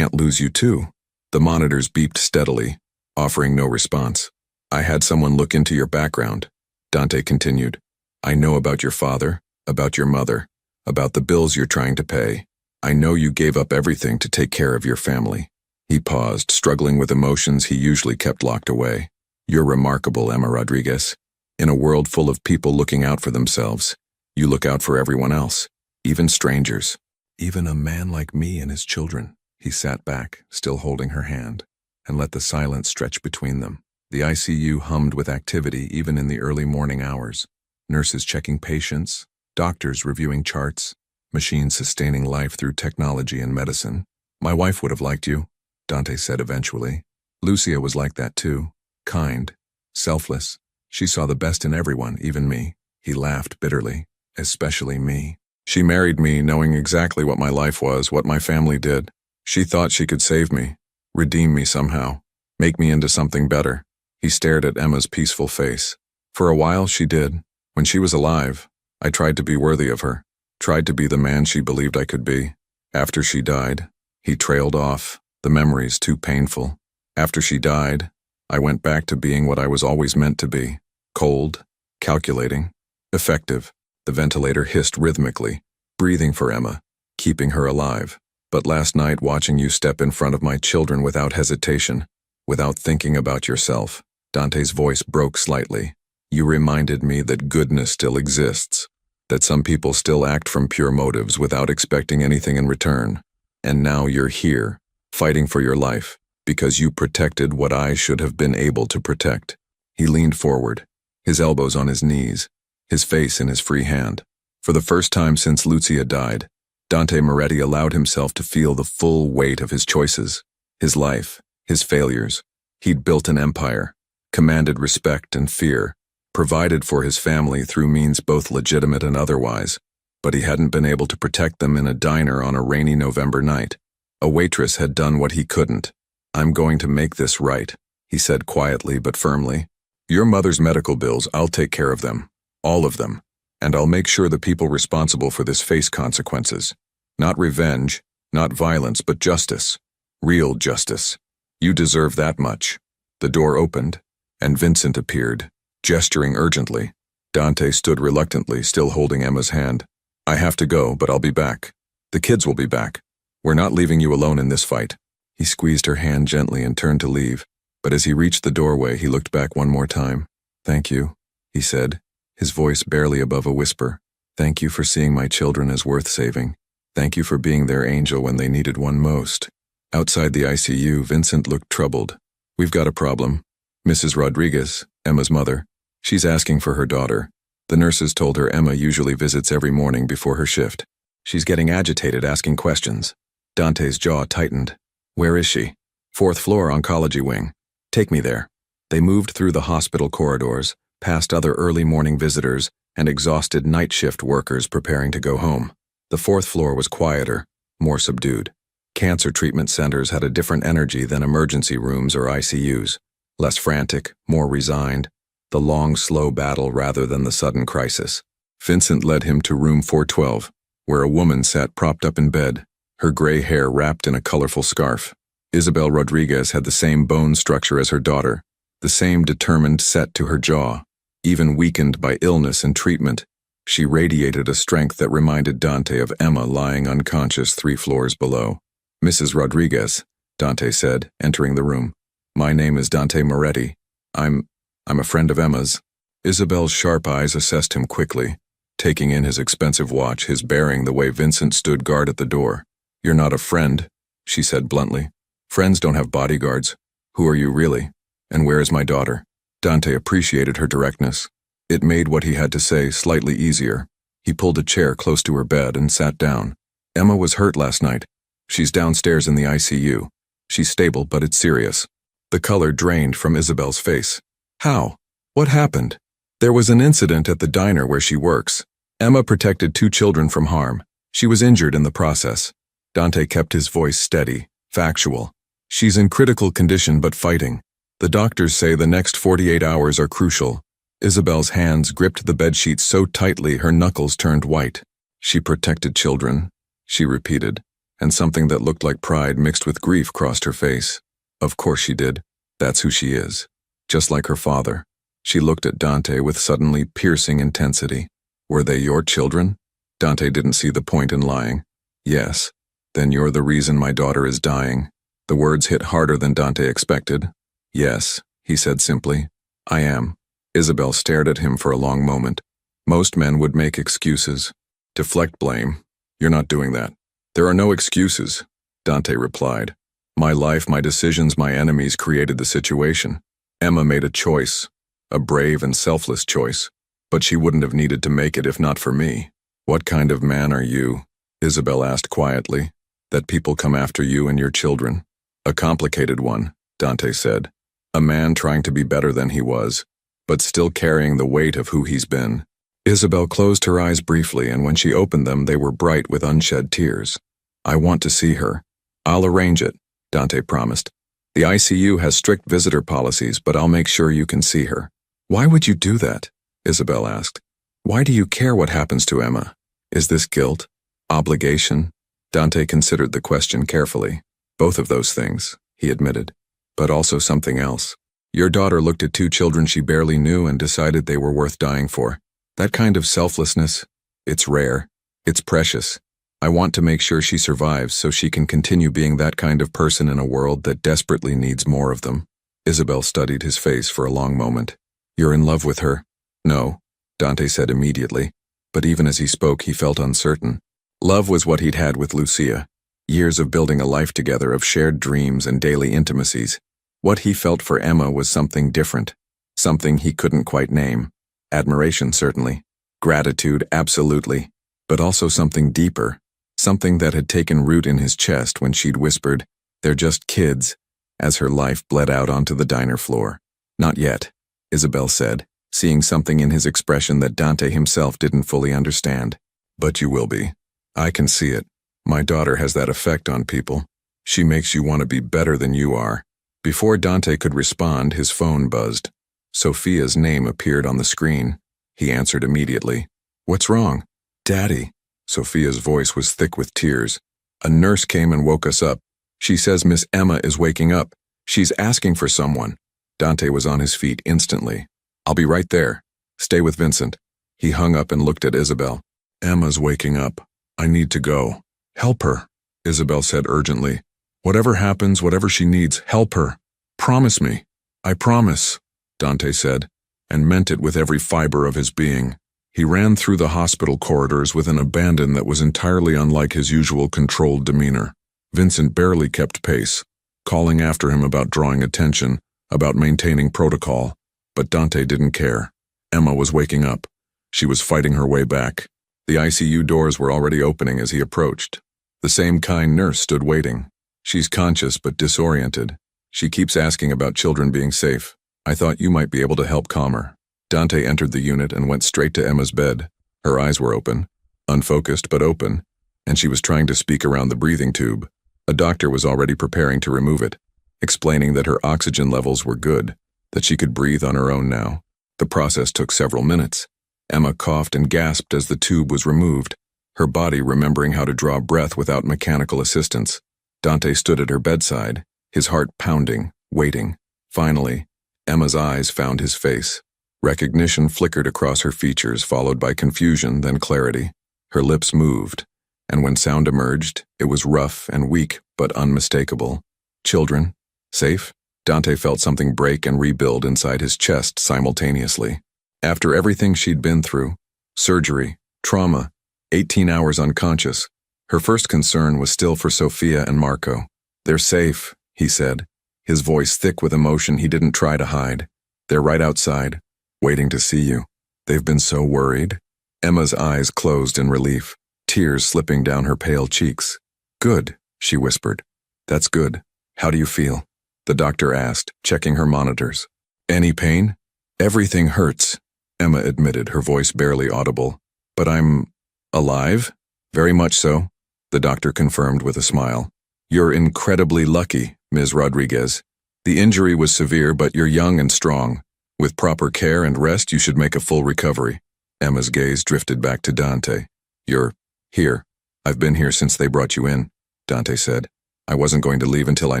lose you too. The monitors beeped steadily, offering no response. I had someone look into your background, Dante continued. I know about your father, about your mother, about the bills you're trying to pay. I know you gave up everything to take care of your family. He paused, struggling with emotions he usually kept locked away. You're remarkable, Emma Rodriguez. In a world full of people looking out for themselves, you look out for everyone else, even strangers. Even a man like me and his children. He sat back, still holding her hand, and let the silence stretch between them. The ICU hummed with activity even in the early morning hours. Nurses checking patients, doctors reviewing charts, machines sustaining life through technology and medicine. My wife would have liked you, Dante said eventually. Lucia was like that too. Kind, selfless. She saw the best in everyone, even me. He laughed bitterly. Especially me. She married me knowing exactly what my life was, what my family did. She thought she could save me, redeem me somehow, make me into something better. He stared at Emma's peaceful face. For a while she did. When she was alive, I tried to be worthy of her, tried to be the man she believed I could be. After she died, he trailed off, the memories too painful. After she died, I went back to being what I was always meant to be. Cold, calculating, effective. The ventilator hissed rhythmically, breathing for Emma, keeping her alive. But last night, watching you step in front of my children without hesitation, without thinking about yourself, Dante's voice broke slightly. You reminded me that goodness still exists, that some people still act from pure motives without expecting anything in return. And now you're here, fighting for your life, because you protected what I should have been able to protect. He leaned forward, his elbows on his knees, his face in his free hand. For the first time since Lucia died, Dante Moretti allowed himself to feel the full weight of his choices, his life, his failures. He'd built an empire, commanded respect and fear, provided for his family through means both legitimate and otherwise, but he hadn't been able to protect them in a diner on a rainy November night. A waitress had done what he couldn't. I'm going to make this right, he said quietly but firmly. Your mother's medical bills, I'll take care of them. All of them. And I'll make sure the people responsible for this face consequences. Not revenge, not violence, but justice. Real justice. You deserve that much. The door opened, and Vincent appeared, gesturing urgently. Dante stood reluctantly, still holding Emma's hand. I have to go, but I'll be back. The kids will be back. We're not leaving you alone in this fight. He squeezed her hand gently and turned to leave, but as he reached the doorway, he looked back one more time. Thank you, he said, his voice barely above a whisper. Thank you for seeing my children as worth saving. Thank you for being their angel when they needed one most. Outside the ICU, Vincent looked troubled. We've got a problem. Mrs. Rodriguez, Emma's mother, she's asking for her daughter. The nurses told her Emma usually visits every morning before her shift. She's getting agitated, asking questions. Dante's jaw tightened. Where is she? 4th floor, oncology wing. Take me there. They moved through the hospital corridors, past other early morning visitors and exhausted night shift workers preparing to go home. The 4th floor was quieter, more subdued. Cancer treatment centers had a different energy than emergency rooms or ICUs. Less frantic, more resigned. The long, slow battle rather than the sudden crisis. Vincent led him to room 412, where a woman sat propped up in bed, her gray hair wrapped in a colorful scarf. Isabel Rodriguez had the same bone structure as her daughter, the same determined set to her jaw. Even weakened by illness and treatment, she radiated a strength that reminded Dante of Emma lying unconscious 3 floors below. Mrs. Rodriguez, Dante said, entering the room. My name is Dante Moretti. I'm a friend of Emma's. Isabel's sharp eyes assessed him quickly, taking in his expensive watch, his bearing, the way Vincent stood guard at the door. You're not a friend, she said bluntly. Friends don't have bodyguards. Who are you really? And where is my daughter? Dante appreciated her directness. It made what he had to say slightly easier. He pulled a chair close to her bed and sat down. Emma was hurt last night. She's downstairs in the ICU. She's stable, but it's serious. The color drained from Isabel's face. How? What happened? There was an incident at the diner where she works. Emma protected 2 children from harm. She was injured in the process. Dante kept his voice steady, factual. She's in critical condition but fighting. The doctors say the next 48 hours are crucial. Isabel's hands gripped the bedsheet so tightly her knuckles turned white. She protected children, she repeated, and something that looked like pride mixed with grief crossed her face. Of course she did. That's who she is. Just like her father. She looked at Dante with suddenly piercing intensity. Were they your children? Dante didn't see the point in lying. Yes. Then you're the reason my daughter is dying. The words hit harder than Dante expected. Yes, he said simply. I am. Isabel stared at him for a long moment. Most men would make excuses. Deflect blame. You're not doing that. There are no excuses, Dante replied. My life, my decisions, my enemies created the situation. Emma made a choice. A brave and selfless choice. But she wouldn't have needed to make it if not for me. What kind of man are you? Isabel asked quietly. That people come after you and your children. A complicated one, Dante said. A man trying to be better than he was, but still carrying the weight of who he's been. Isabel closed her eyes briefly, and when she opened them, they were bright with unshed tears. I want to see her. I'll arrange it, Dante promised. The ICU has strict visitor policies, but I'll make sure you can see her. Why would you do that? Isabel asked. Why do you care what happens to Emma? Is this guilt? Obligation? Dante considered the question carefully. Both of those things, he admitted. But also something else. Your daughter looked at two children she barely knew and decided they were worth dying for. That kind of selflessness, it's rare. It's precious. I want to make sure she survives so she can continue being that kind of person in a world that desperately needs more of them. Isabel studied his face for a long moment. You're in love with her? No, Dante said immediately. But even as he spoke, he felt uncertain. Love was what he'd had with Lucia. Years of building a life together, of shared dreams and daily intimacies. What he felt for Emma was something different. Something he couldn't quite name. Admiration, certainly. Gratitude, absolutely. But also something deeper. Something that had taken root in his chest when she'd whispered, "They're just kids," as her life bled out onto the diner floor. Not yet, Isabel said, seeing something in his expression that Dante himself didn't fully understand. But you will be. I can see it. My daughter has that effect on people. She makes you want to be better than you are. Before Dante could respond, his phone buzzed. Sophia's name appeared on the screen. He answered immediately. What's wrong? Daddy. Sophia's voice was thick with tears. A nurse came and woke us up. She says Miss Emma is waking up. She's asking for someone. Dante was on his feet instantly. I'll be right there. Stay with Vincent. He hung up and looked at Isabel. Emma's waking up. I need to go. Help her, Isabel said urgently. Whatever happens, whatever she needs, help her. Promise me. I promise, Dante said, and meant it with every fiber of his being. He ran through the hospital corridors with an abandon that was entirely unlike his usual controlled demeanor. Vincent barely kept pace, calling after him about drawing attention, about maintaining protocol. But Dante didn't care. Emma was waking up. She was fighting her way back. The ICU doors were already opening as he approached. The same kind nurse stood waiting. She's conscious but disoriented. She keeps asking about children being safe. I thought you might be able to help calm her. Dante entered the unit and went straight to Emma's bed. Her eyes were open, unfocused but open, and she was trying to speak around the breathing tube. A doctor was already preparing to remove it, explaining that her oxygen levels were good, that she could breathe on her own now. The process took several minutes. Emma coughed and gasped as the tube was removed, her body remembering how to draw breath without mechanical assistance. Dante stood at her bedside, his heart pounding, waiting. Finally, Emma's eyes found his face. Recognition flickered across her features, followed by confusion, then clarity. Her lips moved, and when sound emerged, it was rough and weak, but unmistakable. Children? Safe? Dante felt something break and rebuild inside his chest simultaneously. After everything she'd been through, surgery, trauma, 18 hours unconscious, her first concern was still for Sophia and Marco. They're safe, he said, his voice thick with emotion he didn't try to hide. They're right outside, waiting to see you. They've been so worried. Emma's eyes closed in relief, tears slipping down her pale cheeks. Good, she whispered. That's good. How do you feel? The doctor asked, checking her monitors. Any pain? Everything hurts, Emma admitted, her voice barely audible. But I'm alive? Very much so, the doctor confirmed with a smile. You're incredibly lucky, Ms. Rodriguez. The injury was severe, but you're young and strong. With proper care and rest, you should make a full recovery. Emma's gaze drifted back to Dante. You're here. I've been here since they brought you in, Dante said. I wasn't going to leave until I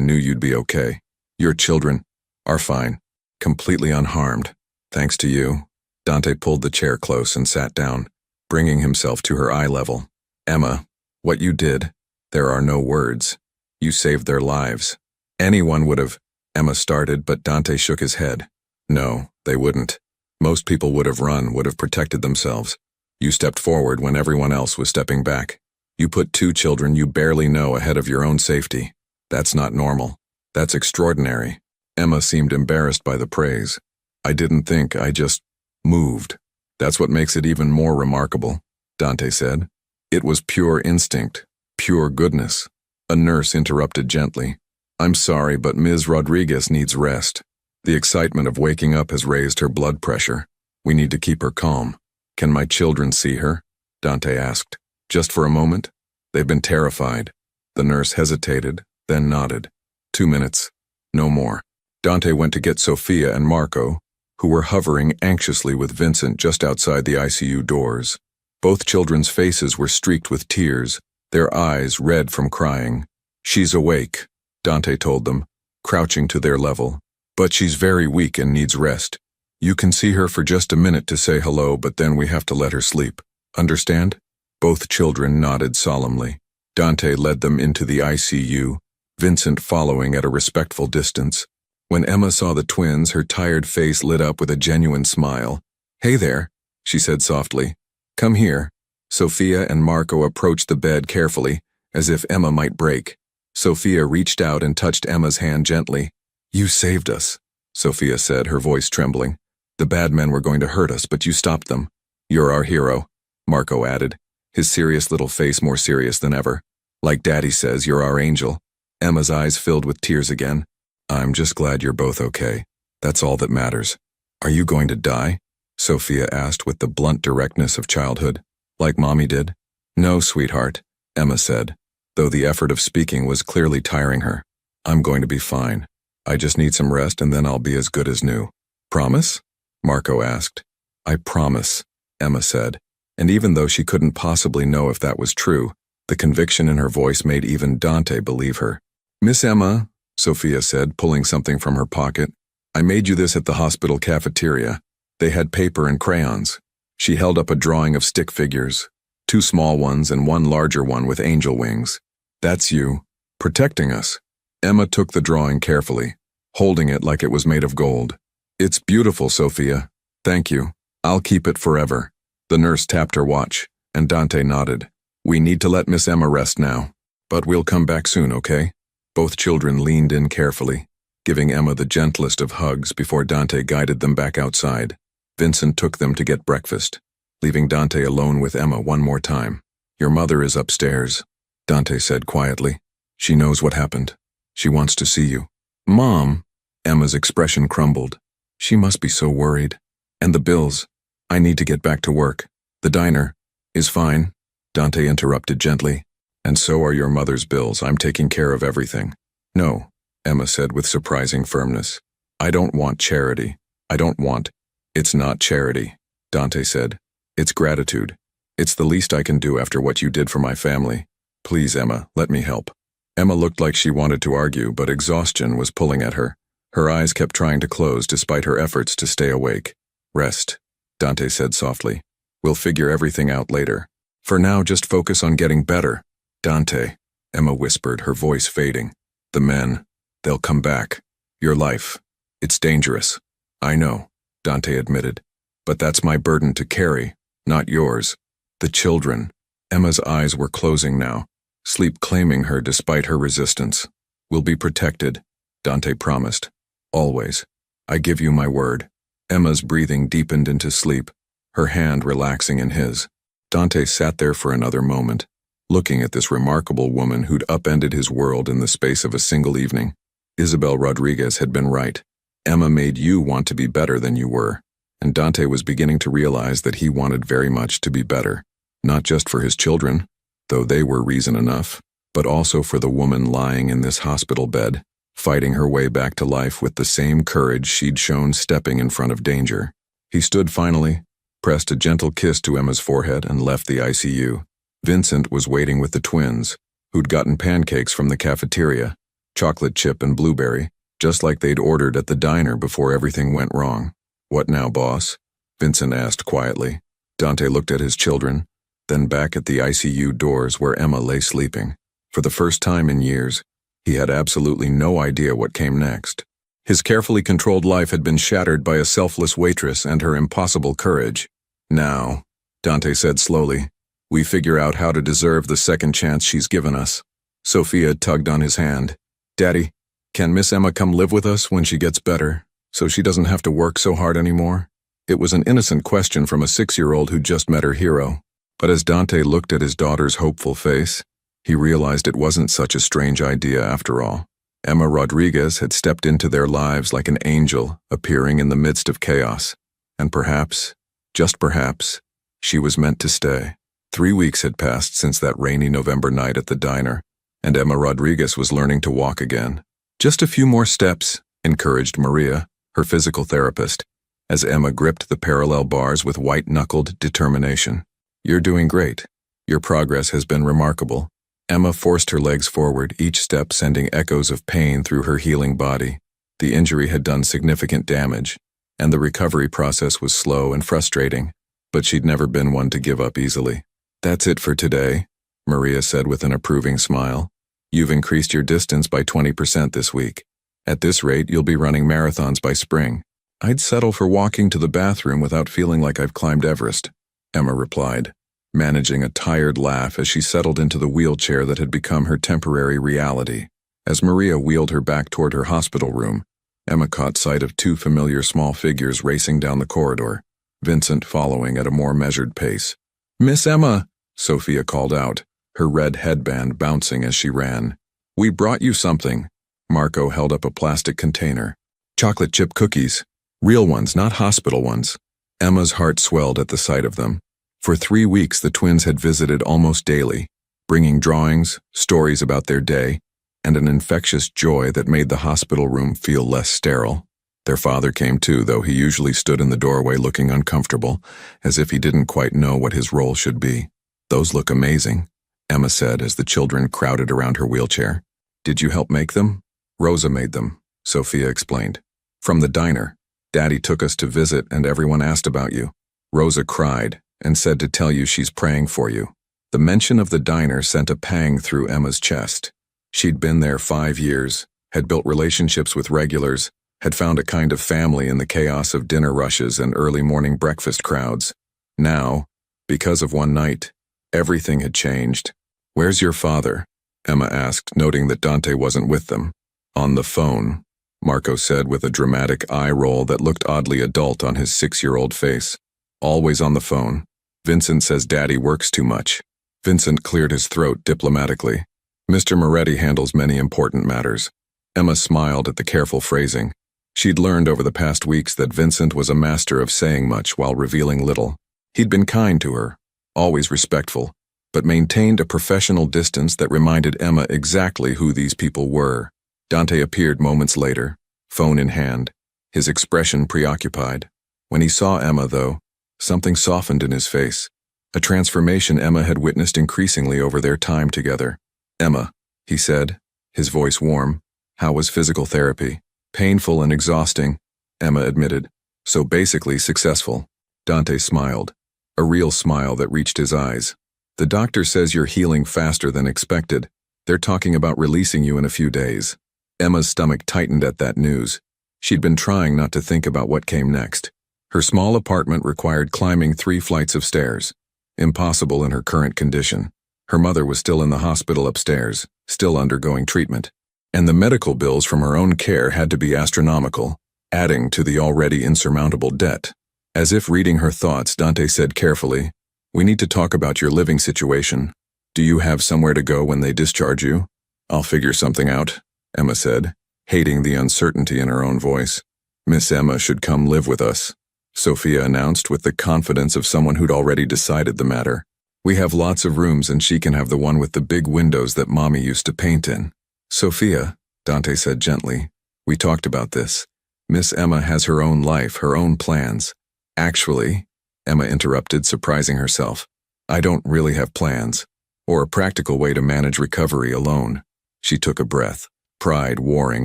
knew you'd be okay. Your children are fine, completely unharmed. Thanks to you. Dante pulled the chair close and sat down, bringing himself to her eye level. Emma, what you did, there are no words. You saved their lives. Anyone would have, Emma started, but Dante shook his head. No, they wouldn't. Most people would have run, would have protected themselves. You stepped forward when everyone else was stepping back. You put two children you barely know ahead of your own safety. That's not normal. That's extraordinary. Emma seemed embarrassed by the praise. I didn't think, I just moved. That's what makes it even more remarkable, Dante said. It was pure instinct, pure goodness. A nurse interrupted gently. I'm sorry, but Ms. Rodriguez needs rest. The excitement of waking up has raised her blood pressure. We need to keep her calm. Can my children see her? Dante asked. Just for a moment? They've been terrified. The nurse hesitated, then nodded. 2 minutes. No more. Dante went to get Sophia and Marco, who were hovering anxiously with Vincent just outside the ICU doors. Both children's faces were streaked with tears, their eyes red from crying. She's awake, Dante told them, crouching to their level. But she's very weak and needs rest. You can see her for just a minute to say hello, but then we have to let her sleep. Understand? Both children nodded solemnly. Dante led them into the ICU, Vincent following at a respectful distance. When Emma saw the twins, her tired face lit up with a genuine smile. Hey there, she said softly. Come here. Sophia and Marco approached the bed carefully, as if Emma might break. Sophia reached out and touched Emma's hand gently. You saved us, Sophia said, her voice trembling. The bad men were going to hurt us, but you stopped them. You're our hero, Marco added, his serious little face more serious than ever. Like Daddy says, you're our angel. Emma's eyes filled with tears again. I'm just glad you're both okay. That's all that matters. Are you going to die? Sophia asked with the blunt directness of childhood. Like Mommy did? No, sweetheart, Emma said, though the effort of speaking was clearly tiring her. I'm going to be fine. I just need some rest and then I'll be as good as new. Promise? Marco asked. I promise, Emma said, and even though she couldn't possibly know if that was true, the conviction in her voice made even Dante believe her. Miss Emma, Sophia said, pulling something from her pocket, I made you this at the hospital cafeteria. They had paper and crayons. She held up a drawing of stick figures, 2 small ones and 1 larger one with angel wings. That's you, protecting us. Emma took the drawing carefully, holding it like it was made of gold. It's beautiful, Sophia. Thank you. I'll keep it forever. The nurse tapped her watch, and Dante nodded. We need to let Miss Emma rest now, but we'll come back soon, okay? Both children leaned in carefully, giving Emma the gentlest of hugs before Dante guided them back outside. Vincent took them to get breakfast, leaving Dante alone with Emma one more time. Your mother is upstairs, Dante said quietly. She knows what happened. She wants to see you. Mom! Emma's expression crumbled. She must be so worried. And the bills. I need to get back to work. The diner is fine, Dante interrupted gently. And so are your mother's bills. I'm taking care of everything. No, Emma said with surprising firmness. I don't want charity. I don't want. It's not charity, Dante said. It's gratitude. It's the least I can do after what you did for my family. Please, Emma, let me help. Emma looked like she wanted to argue, but exhaustion was pulling at her. Her eyes kept trying to close despite her efforts to stay awake. Rest, Dante said softly. We'll figure everything out later. For now, just focus on getting better. Dante, Emma whispered, her voice fading. The men, they'll come back. Your life, it's dangerous. I know, Dante admitted. But that's my burden to carry, not yours. The children. Emma's eyes were closing now, sleep claiming her despite her resistance. We'll be protected, Dante promised. Always. I give you my word. Emma's breathing deepened into sleep, her hand relaxing in his. Dante sat there for another moment, looking at this remarkable woman who'd upended his world in the space of a single evening. Isabel Rodriguez had been right. Emma made you want to be better than you were, and Dante was beginning to realize that he wanted very much to be better, not just for his children, though they were reason enough, but also for the woman lying in this hospital bed, fighting her way back to life with the same courage she'd shown stepping in front of danger. He stood finally, pressed a gentle kiss to Emma's forehead, and left the ICU. Vincent was waiting with the twins, who'd gotten pancakes from the cafeteria, chocolate chip and blueberry, just like they'd ordered at the diner before everything went wrong. What now, boss? Vincent asked quietly. Dante looked at his children, then back at the ICU doors where Emma lay sleeping. For the first time in years, he had absolutely no idea what came next. His carefully controlled life had been shattered by a selfless waitress and her impossible courage. Now, Dante said slowly, we figure out how to deserve the second chance she's given us. Sophia tugged on his hand. Daddy, can Miss Emma come live with us when she gets better, so she doesn't have to work so hard anymore? It was an innocent question from a 6-year-old who just met her hero. But as Dante looked at his daughter's hopeful face, he realized it wasn't such a strange idea after all. Emma Rodriguez had stepped into their lives like an angel appearing in the midst of chaos. And perhaps, just perhaps, she was meant to stay. 3 weeks had passed since that rainy November night at the diner, and Emma Rodriguez was learning to walk again. Just a few more steps, encouraged Maria, her physical therapist, as Emma gripped the parallel bars with white-knuckled determination. You're doing great. Your progress has been remarkable. Emma forced her legs forward, each step sending echoes of pain through her healing body. The injury had done significant damage, and the recovery process was slow and frustrating, but she'd never been one to give up easily. That's it for today, Maria said with an approving smile. You've increased your distance by 20% this week. At this rate, you'll be running marathons by spring. I'd settle for walking to the bathroom without feeling like I've climbed Everest, Emma replied, managing a tired laugh as she settled into the wheelchair that had become her temporary reality. As Maria wheeled her back toward her hospital room, Emma caught sight of 2 familiar small figures racing down the corridor, Vincent following at a more measured pace. Miss Emma, Sophia called out, her red headband bouncing as she ran. We brought you something. Marco held up a plastic container. Chocolate chip cookies. Real ones, not hospital ones. Emma's heart swelled at the sight of them. For 3 weeks, the twins had visited almost daily, bringing drawings, stories about their day, and an infectious joy that made the hospital room feel less sterile. Their father came too, though he usually stood in the doorway looking uncomfortable, as if he didn't quite know what his role should be. Those look amazing, Emma said as the children crowded around her wheelchair. Did you help make them? Rosa made them, Sophia explained. From the diner. Daddy took us to visit and everyone asked about you. Rosa cried and said to tell you she's praying for you. The mention of the diner sent a pang through Emma's chest. She'd been there 5 years, had built relationships with regulars, had found a kind of family in the chaos of dinner rushes and early morning breakfast crowds. Now, because of one night, everything had changed. Where's your father? Emma asked, noting that Dante wasn't with them. On the phone, Marco said with a dramatic eye roll that looked oddly adult on his 6-year-old face. Always on the phone. Vincent says Daddy works too much. Vincent cleared his throat diplomatically. Mr. Moretti handles many important matters. Emma smiled at the careful phrasing. She'd learned over the past weeks that Vincent was a master of saying much while revealing little. He'd been kind to her, always respectful, but maintained a professional distance that reminded Emma exactly who these people were. Dante appeared moments later, phone in hand, his expression preoccupied. When he saw Emma, though, something softened in his face, a transformation Emma had witnessed increasingly over their time together. Emma, he said, his voice warm, how was physical therapy? Painful and exhausting, Emma admitted. So basically successful. Dante smiled, a real smile that reached his eyes. The doctor says you're healing faster than expected. They're talking about releasing you in a few days. Emma's stomach tightened at that news. She'd been trying not to think about what came next. Her small apartment required climbing 3 flights of stairs. Impossible in her current condition. Her mother was still in the hospital upstairs, still undergoing treatment. And the medical bills from her own care had to be astronomical, adding to the already insurmountable debt. As if reading her thoughts, Dante said carefully, "We need to talk about your living situation. Do you have somewhere to go when they discharge you?" "I'll figure something out," Emma said, hating the uncertainty in her own voice. "Miss Emma should come live with us," Sophia announced with the confidence of someone who'd already decided the matter. "We have lots of rooms and she can have the one with the big windows that Mommy used to paint in." "Sophia," Dante said gently, "we talked about this. Miss Emma has her own life, her own plans." "Actually," Emma interrupted, surprising herself, "I don't really have plans, or a practical way to manage recovery alone." She took a breath, pride warring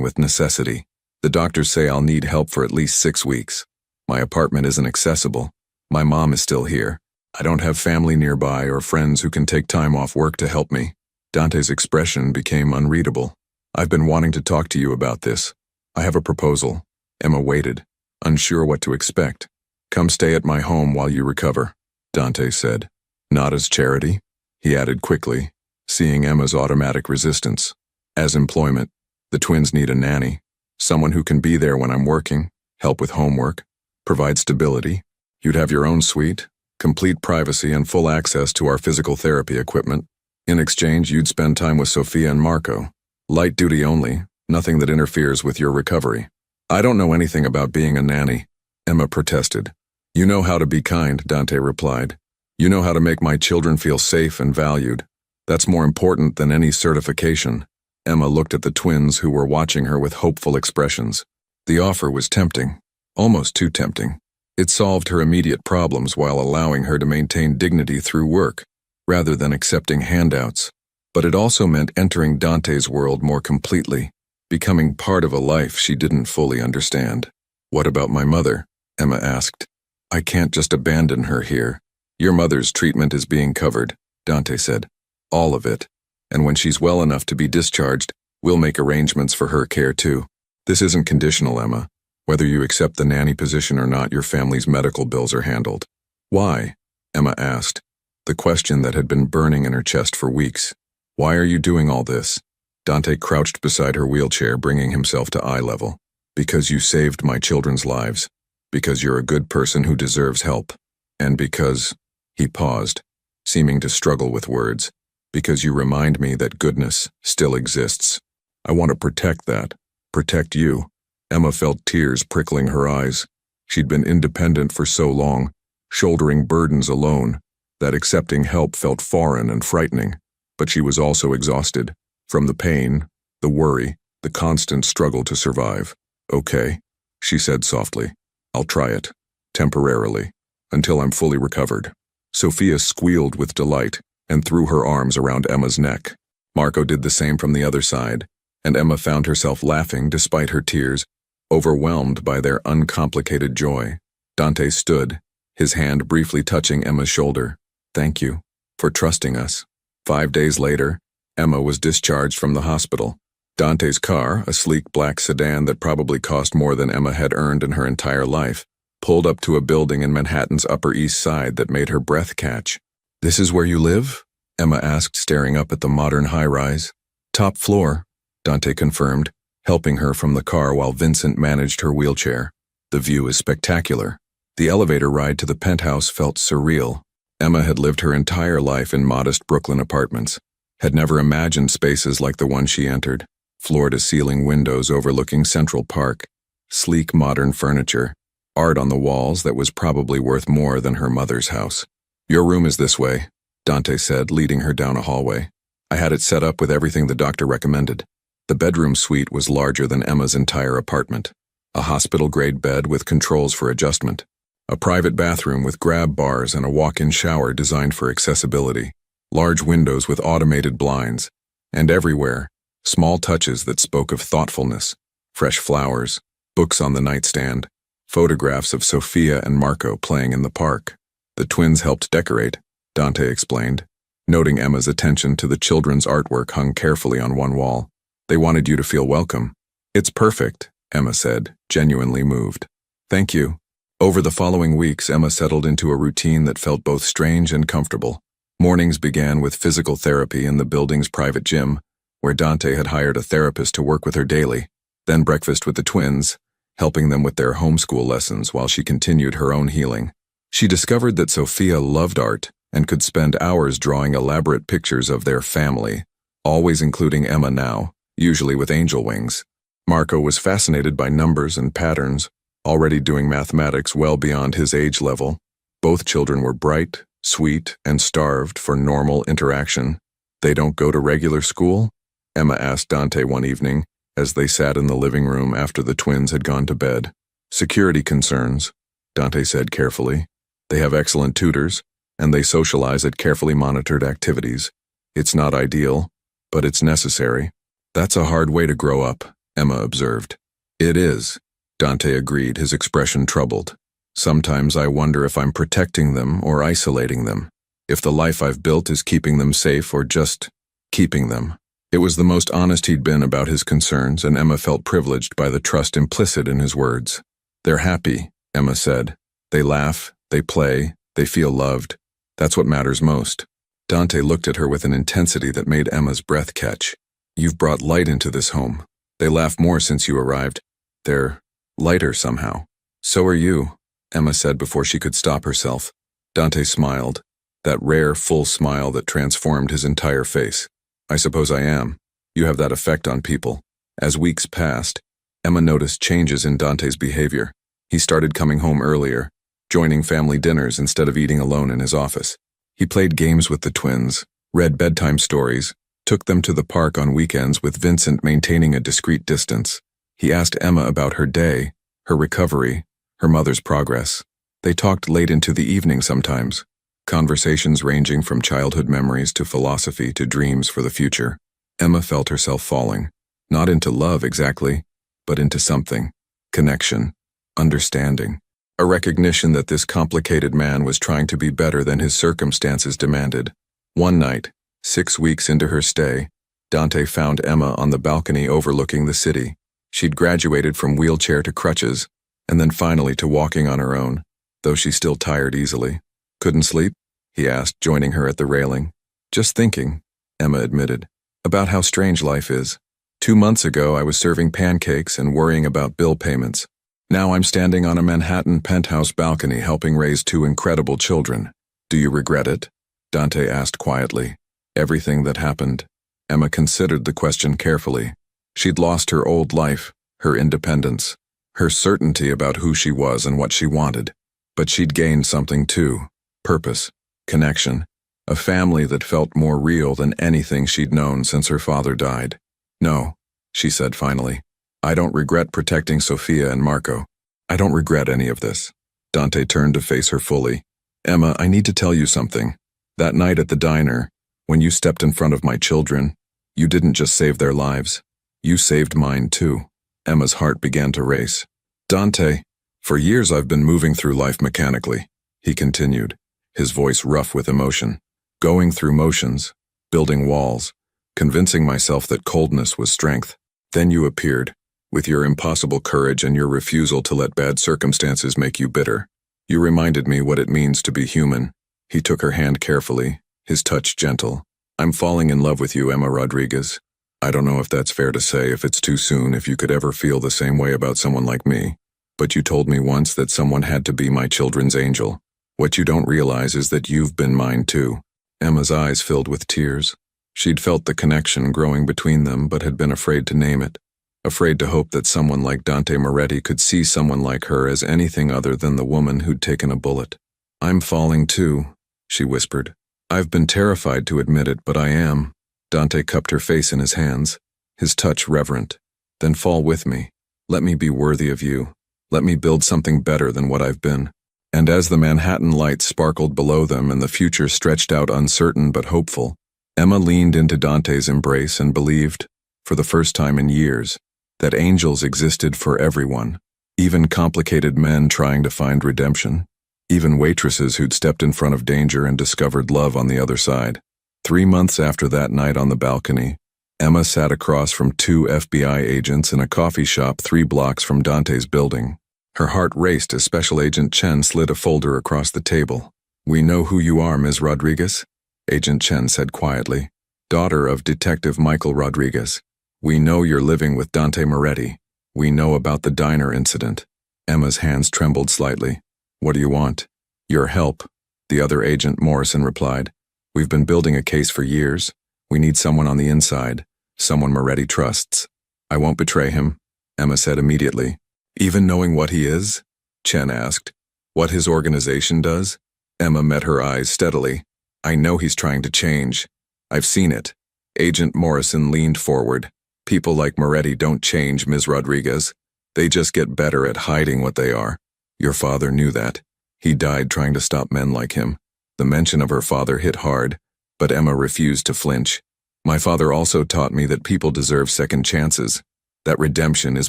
with necessity. "The doctors say I'll need help for at least 6 weeks. My apartment isn't accessible. My mom is still here. I don't have family nearby or friends who can take time off work to help me." Dante's expression became unreadable. "I've been wanting to talk to you about this. I have a proposal. Emma waited, unsure what to expect. Come stay at my home while you recover, Dante said. Not as charity, he added quickly, seeing Emma's automatic resistance. As employment, the twins need a nanny, someone who can be there when I'm working, help with homework, provide stability. You'd have your own suite, complete privacy and full access to our physical therapy equipment. In exchange, you'd spend time with Sophia and Marco. Light duty only, nothing that interferes with your recovery. I don't know anything about being a nanny, Emma protested. You know how to be kind, Dante replied. You know how to make my children feel safe and valued. That's more important than any certification. Emma looked at the twins who were watching her with hopeful expressions. The offer was tempting, almost too tempting. It solved her immediate problems while allowing her to maintain dignity through work, rather than accepting handouts. But it also meant entering Dante's world more completely, becoming part of a life she didn't fully understand. What about my mother? Emma asked. I can't just abandon her here. Your mother's treatment is being covered, Dante said. All of it. And when she's well enough to be discharged, we'll make arrangements for her care too. This isn't conditional, Emma. Whether you accept the nanny position or not, your family's medical bills are handled. Why? Emma asked, the question that had been burning in her chest for weeks. Why are you doing all this? Dante crouched beside her wheelchair, bringing himself to eye level. Because you saved my children's lives. Because you're a good person who deserves help. And because... He paused, seeming to struggle with words. Because you remind me that goodness still exists. I want to protect that. Protect you. Emma felt tears prickling her eyes. She'd been independent for so long, shouldering burdens alone, that accepting help felt foreign and frightening. But she was also exhausted, from the pain, the worry, the constant struggle to survive. Okay, she said softly. I'll try it. Temporarily. Until I'm fully recovered. Sophia squealed with delight and threw her arms around Emma's neck. Marco did the same from the other side, and Emma found herself laughing despite her tears, overwhelmed by their uncomplicated joy. Dante stood, his hand briefly touching Emma's shoulder. Thank you for trusting us. 5 days later, Emma was discharged from the hospital. Dante's car, a sleek black sedan that probably cost more than Emma had earned in her entire life, pulled up to a building in Manhattan's Upper East Side that made her breath catch. This is where you live? Emma asked, staring up at the modern high-rise. Top floor, Dante confirmed, helping her from the car while Vincent managed her wheelchair. The view is spectacular. The elevator ride to the penthouse felt surreal. Emma had lived her entire life in modest Brooklyn apartments, had never imagined spaces like the one she entered. Floor-to-ceiling windows overlooking Central Park, sleek modern furniture, art on the walls that was probably worth more than her mother's house. Your room is this way, Dante said, leading her down a hallway. I had it set up with everything the doctor recommended. The bedroom suite was larger than Emma's entire apartment. A hospital-grade bed with controls for adjustment. A private bathroom with grab bars and a walk-in shower designed for accessibility. Large windows with automated blinds. And everywhere, small touches that spoke of thoughtfulness. Fresh flowers, books on the nightstand, photographs of Sophia and Marco playing in the park. The twins helped decorate, Dante explained, noting Emma's attention to the children's artwork hung carefully on one wall. They wanted you to feel welcome. It's perfect, Emma said, genuinely moved. Thank you. Over the following weeks, Emma settled into a routine that felt both strange and comfortable. Mornings began with physical therapy in the building's private gym, where Dante had hired a therapist to work with her daily. Then breakfast with the twins, helping them with their homeschool lessons while she continued her own healing. She discovered that Sophia loved art and could spend hours drawing elaborate pictures of their family, always including Emma now, usually with angel wings. Marco was fascinated by numbers and patterns, already doing mathematics well beyond his age level. Both children were bright, sweet, and starved for normal interaction. They don't go to regular school? Emma asked Dante one evening, as they sat in the living room after the twins had gone to bed. Security concerns, Dante said carefully. They have excellent tutors, and they socialize at carefully monitored activities. It's not ideal, but it's necessary. That's a hard way to grow up, Emma observed. It is, Dante agreed, his expression troubled. Sometimes I wonder if I'm protecting them or isolating them, if the life I've built is keeping them safe or just keeping them. It was the most honest he'd been about his concerns, and Emma felt privileged by the trust implicit in his words. "They're happy," Emma said. "They laugh, they play, they feel loved. That's what matters most." Dante looked at her with an intensity that made Emma's breath catch. "You've brought light into this home. They laugh more since you arrived. They're lighter somehow." "So are you," Emma said before she could stop herself. Dante smiled, that rare, full smile that transformed his entire face. "I suppose I am. You have that effect on people." As weeks passed, Emma noticed changes in Dante's behavior. He started coming home earlier, joining family dinners instead of eating alone in his office. He played games with the twins, read bedtime stories, took them to the park on weekends with Vincent maintaining a discreet distance. He asked Emma about her day, her recovery, her mother's progress. They talked late into the evening sometimes, conversations ranging from childhood memories to philosophy to dreams for the future. Emma felt herself falling, not into love exactly, but into something: connection, understanding, a recognition that this complicated man was trying to be better than his circumstances demanded. One night, 6 weeks into her stay, Dante found Emma on the balcony overlooking the city. She'd graduated from wheelchair to crutches, and then finally to walking on her own, though she still tired easily. "Couldn't sleep?" he asked, joining her at the railing. "Just thinking," Emma admitted, "about how strange life is. 2 months ago I was serving pancakes and worrying about bill payments. Now I'm standing on a Manhattan penthouse balcony helping raise 2 incredible children. Do you regret it?" Dante asked quietly. "Everything that happened." Emma considered the question carefully. She'd lost her old life, her independence, her certainty about who she was and what she wanted. But she'd gained something too: purpose, connection, a family that felt more real than anything she'd known since her father died. "No," she said finally. "I don't regret protecting Sophia and Marco. I don't regret any of this." Dante turned to face her fully. "Emma, I need to tell you something. That night at the diner, when you stepped in front of my children, you didn't just save their lives. You saved mine too." Emma's heart began to race. "Dante, for years I've been moving through life mechanically," he continued, his voice rough with emotion. "Going through motions, building walls, convincing myself that coldness was strength. Then you appeared, with your impossible courage and your refusal to let bad circumstances make you bitter. You reminded me what it means to be human." He took her hand carefully, his touch gentle. "I'm falling in love with you, Emma Rodriguez. I don't know if that's fair to say, if it's too soon, if you could ever feel the same way about someone like me. But you told me once that someone had to be my children's angel. What you don't realize is that you've been mine too." Emma's eyes filled with tears. She'd felt the connection growing between them, but had been afraid to name it. Afraid to hope that someone like Dante Moretti could see someone like her as anything other than the woman who'd taken a bullet. "I'm falling too," she whispered. "I've been terrified to admit it, but I am." Dante cupped her face in his hands, his touch reverent. "Then fall with me. Let me be worthy of you. Let me build something better than what I've been." And as the Manhattan lights sparkled below them and the future stretched out uncertain but hopeful, Emma leaned into Dante's embrace and believed, for the first time in years, that angels existed for everyone, even complicated men trying to find redemption, even waitresses who'd stepped in front of danger and discovered love on the other side. 3 months after that night on the balcony, Emma sat across from 2 FBI agents in a coffee shop 3 blocks from Dante's building. Her heart raced as Special Agent Chen slid a folder across the table. "We know who you are, Ms. Rodriguez," Agent Chen said quietly. "Daughter of Detective Michael Rodriguez. We know you're living with Dante Moretti. We know about the diner incident." Emma's hands trembled slightly. "What do you want?" "Your help," the other agent, Morrison, replied. "We've been building a case for years. We need someone on the inside, someone Moretti trusts." "I won't betray him," Emma said immediately. "Even knowing what he is?" Chen asked. "What his organization does?" Emma met her eyes steadily. "I know he's trying to change. I've seen it." Agent Morrison leaned forward. "People like Moretti don't change, Ms. Rodriguez. They just get better at hiding what they are. Your father knew that. He died trying to stop men like him." The mention of her father hit hard, but Emma refused to flinch. "My father also taught me that people deserve second chances, that redemption is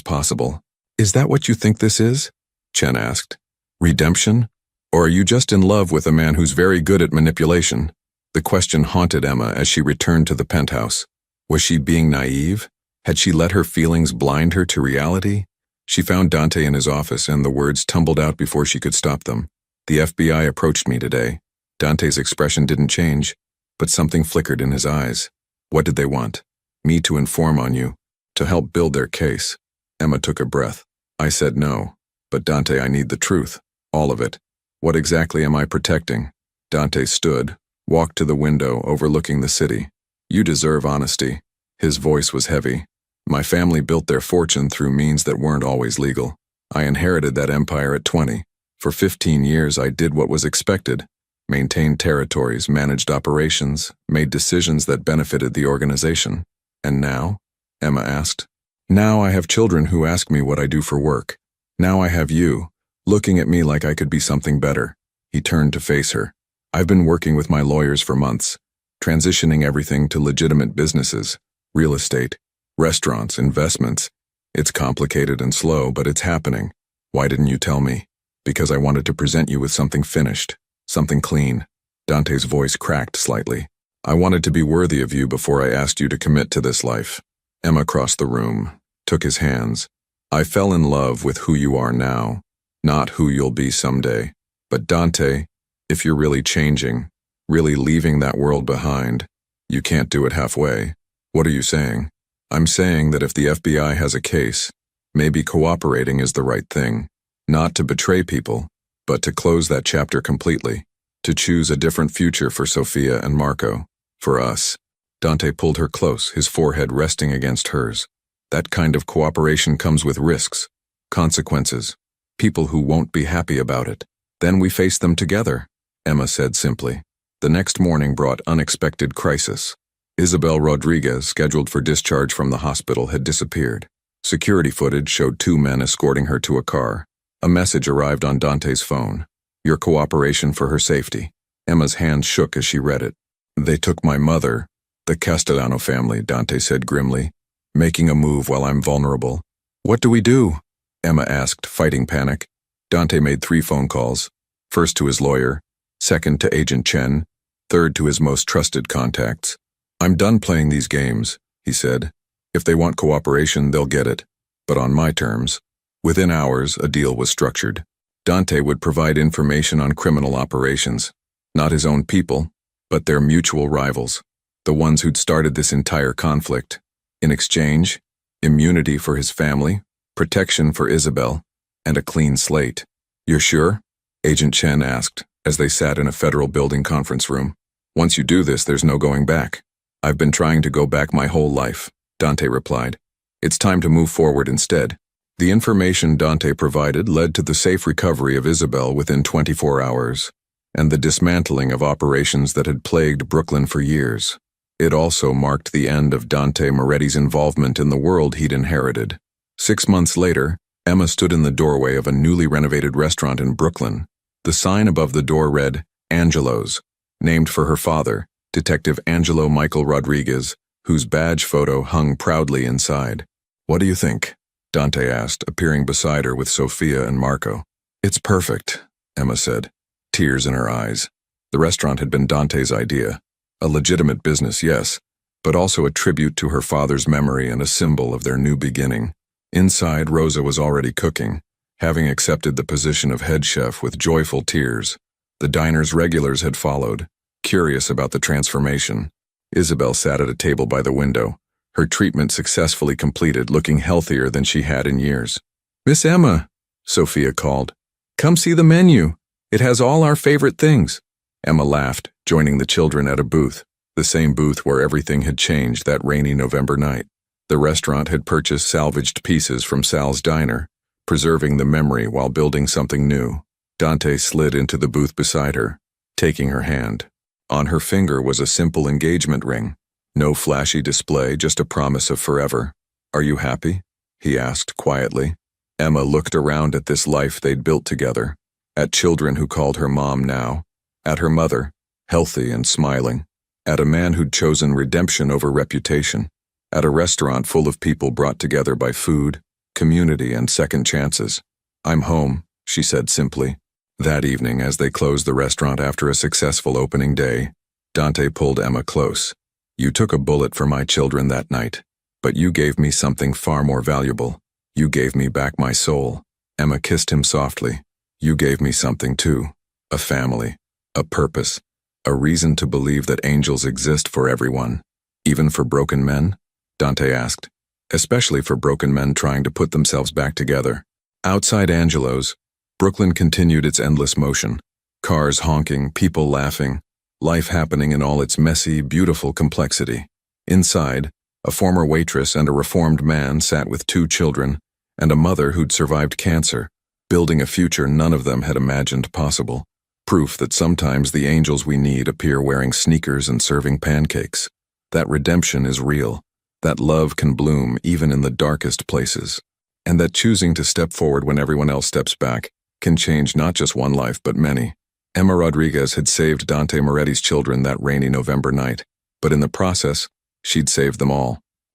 possible." "Is that what you think this is?" Chen asked. "Redemption? Or are you just in love with a man who's very good at manipulation?" The question haunted Emma as she returned to the penthouse. Was she being naive? Had she let her feelings blind her to reality? She found Dante in his office, and the words tumbled out before she could stop them. The FBI approached me today. Dante's expression didn't change, but something flickered in his eyes. What did they want? Me to inform on you, to help build their case. Emma took a breath. I said no. But Dante, I need the truth. All of it. What exactly am I protecting? Dante stood, walked to the window overlooking the city. You deserve honesty. His voice was heavy. My family built their fortune through means that weren't always legal. I inherited that empire at 20. For 15 years I did what was expected. Maintained territories, managed operations, made decisions that benefited the organization. And now? Emma asked. Now I have children who ask me what I do for work. Now I have you, looking at me like I could be something better. He turned to face her. I've been working with my lawyers for months, transitioning everything to legitimate businesses, real estate, restaurants, investments. It's complicated and slow, but it's happening. Why didn't you tell me? Because I wanted to present you with something finished, something clean. Dante's voice cracked slightly. I wanted to be worthy of you before I asked you to commit to this life. Emma crossed the room, took his hands. I fell in love with who you are now, not who you'll be someday. But Dante, if you're really changing, really leaving that world behind, you can't do it halfway. What are you saying? I'm saying that if the FBI has a case, maybe cooperating is the right thing. Not to betray people, but to close that chapter completely. To choose a different future for Sophia and Marco. For us. Dante pulled her close, his forehead resting against hers. That kind of cooperation comes with risks, consequences, people who won't be happy about it. Then we face them together, Emma said simply. The next morning brought unexpected crisis. Isabel Rodriguez, scheduled for discharge from the hospital, had disappeared. Security footage showed 2 men escorting her to a car. A message arrived on Dante's phone. Your cooperation for her safety. Emma's hands shook as she read it. They took my mother, the Castellano family, Dante said grimly, making a move while I'm vulnerable. What do we do? Emma asked, fighting panic. Dante made 3 phone calls. First to his lawyer, second to Agent Chen, third to his most trusted contacts. I'm done playing these games, he said. If they want cooperation, they'll get it. But on my terms. Within hours, a deal was structured. Dante would provide information on criminal operations. Not his own people, but their mutual rivals. The ones who'd started this entire conflict. In exchange, immunity for his family, protection for Isabel, and a clean slate. You're sure? Agent Chen asked, as they sat in a federal building conference room. Once you do this, there's no going back. I've been trying to go back my whole life, Dante replied. It's time to move forward instead. The information Dante provided led to the safe recovery of Isabel within 24 hours, and the dismantling of operations that had plagued Brooklyn for years. It also marked the end of Dante Moretti's involvement in the world he'd inherited. 6 months later, Emma stood in the doorway of a newly renovated restaurant in Brooklyn. The sign above the door read, Angelo's, named for her father, Detective Angelo Michael Rodriguez, whose badge photo hung proudly inside. What do you think? Dante asked, appearing beside her with Sophia and Marco. It's perfect, Emma said, tears in her eyes. The restaurant had been Dante's idea. A legitimate business, yes, but also a tribute to her father's memory and a symbol of their new beginning. Inside, Rosa was already cooking, having accepted the position of head chef with joyful tears. The diner's regulars had followed, curious about the transformation. Isabel sat at a table by the window, her treatment successfully completed, looking healthier than she had in years. Miss Emma, Sophia called. Come see the menu. It has all our favorite things. Emma laughed, joining the children at a booth, the same booth where everything had changed that rainy November night. The restaurant had purchased salvaged pieces from Sal's diner, preserving the memory while building something new. Dante slid into the booth beside her, taking her hand. On her finger was a simple engagement ring. No flashy display, just a promise of forever. Are you happy? He asked quietly. Emma looked around at this life they'd built together, at children who called her mom now, at her mother, healthy and smiling, at a man who'd chosen redemption over reputation, at a restaurant full of people brought together by food, community, and second chances. I'm home, she said simply. That evening, as they closed the restaurant after a successful opening day, Dante pulled Emma close. You took a bullet for my children that night, but you gave me something far more valuable. You gave me back my soul. Emma kissed him softly. You gave me something too. A family, a purpose, a reason to believe that angels exist for everyone. Even for broken men? Dante asked. Especially for broken men trying to put themselves back together. Outside Angelo's, Brooklyn continued its endless motion. Cars honking, people laughing, life happening in all its messy, beautiful complexity. Inside, a former waitress and a reformed man sat with 2 children, and a mother who'd survived cancer, building a future none of them had imagined possible. Proof that sometimes the angels we need appear wearing sneakers and serving pancakes. That redemption is real. That love can bloom even in the darkest places. And that choosing to step forward when everyone else steps back can change not just one life but many. Emma Rodriguez had saved Dante Moretti's children that rainy November night, but in the process, she'd saved them all.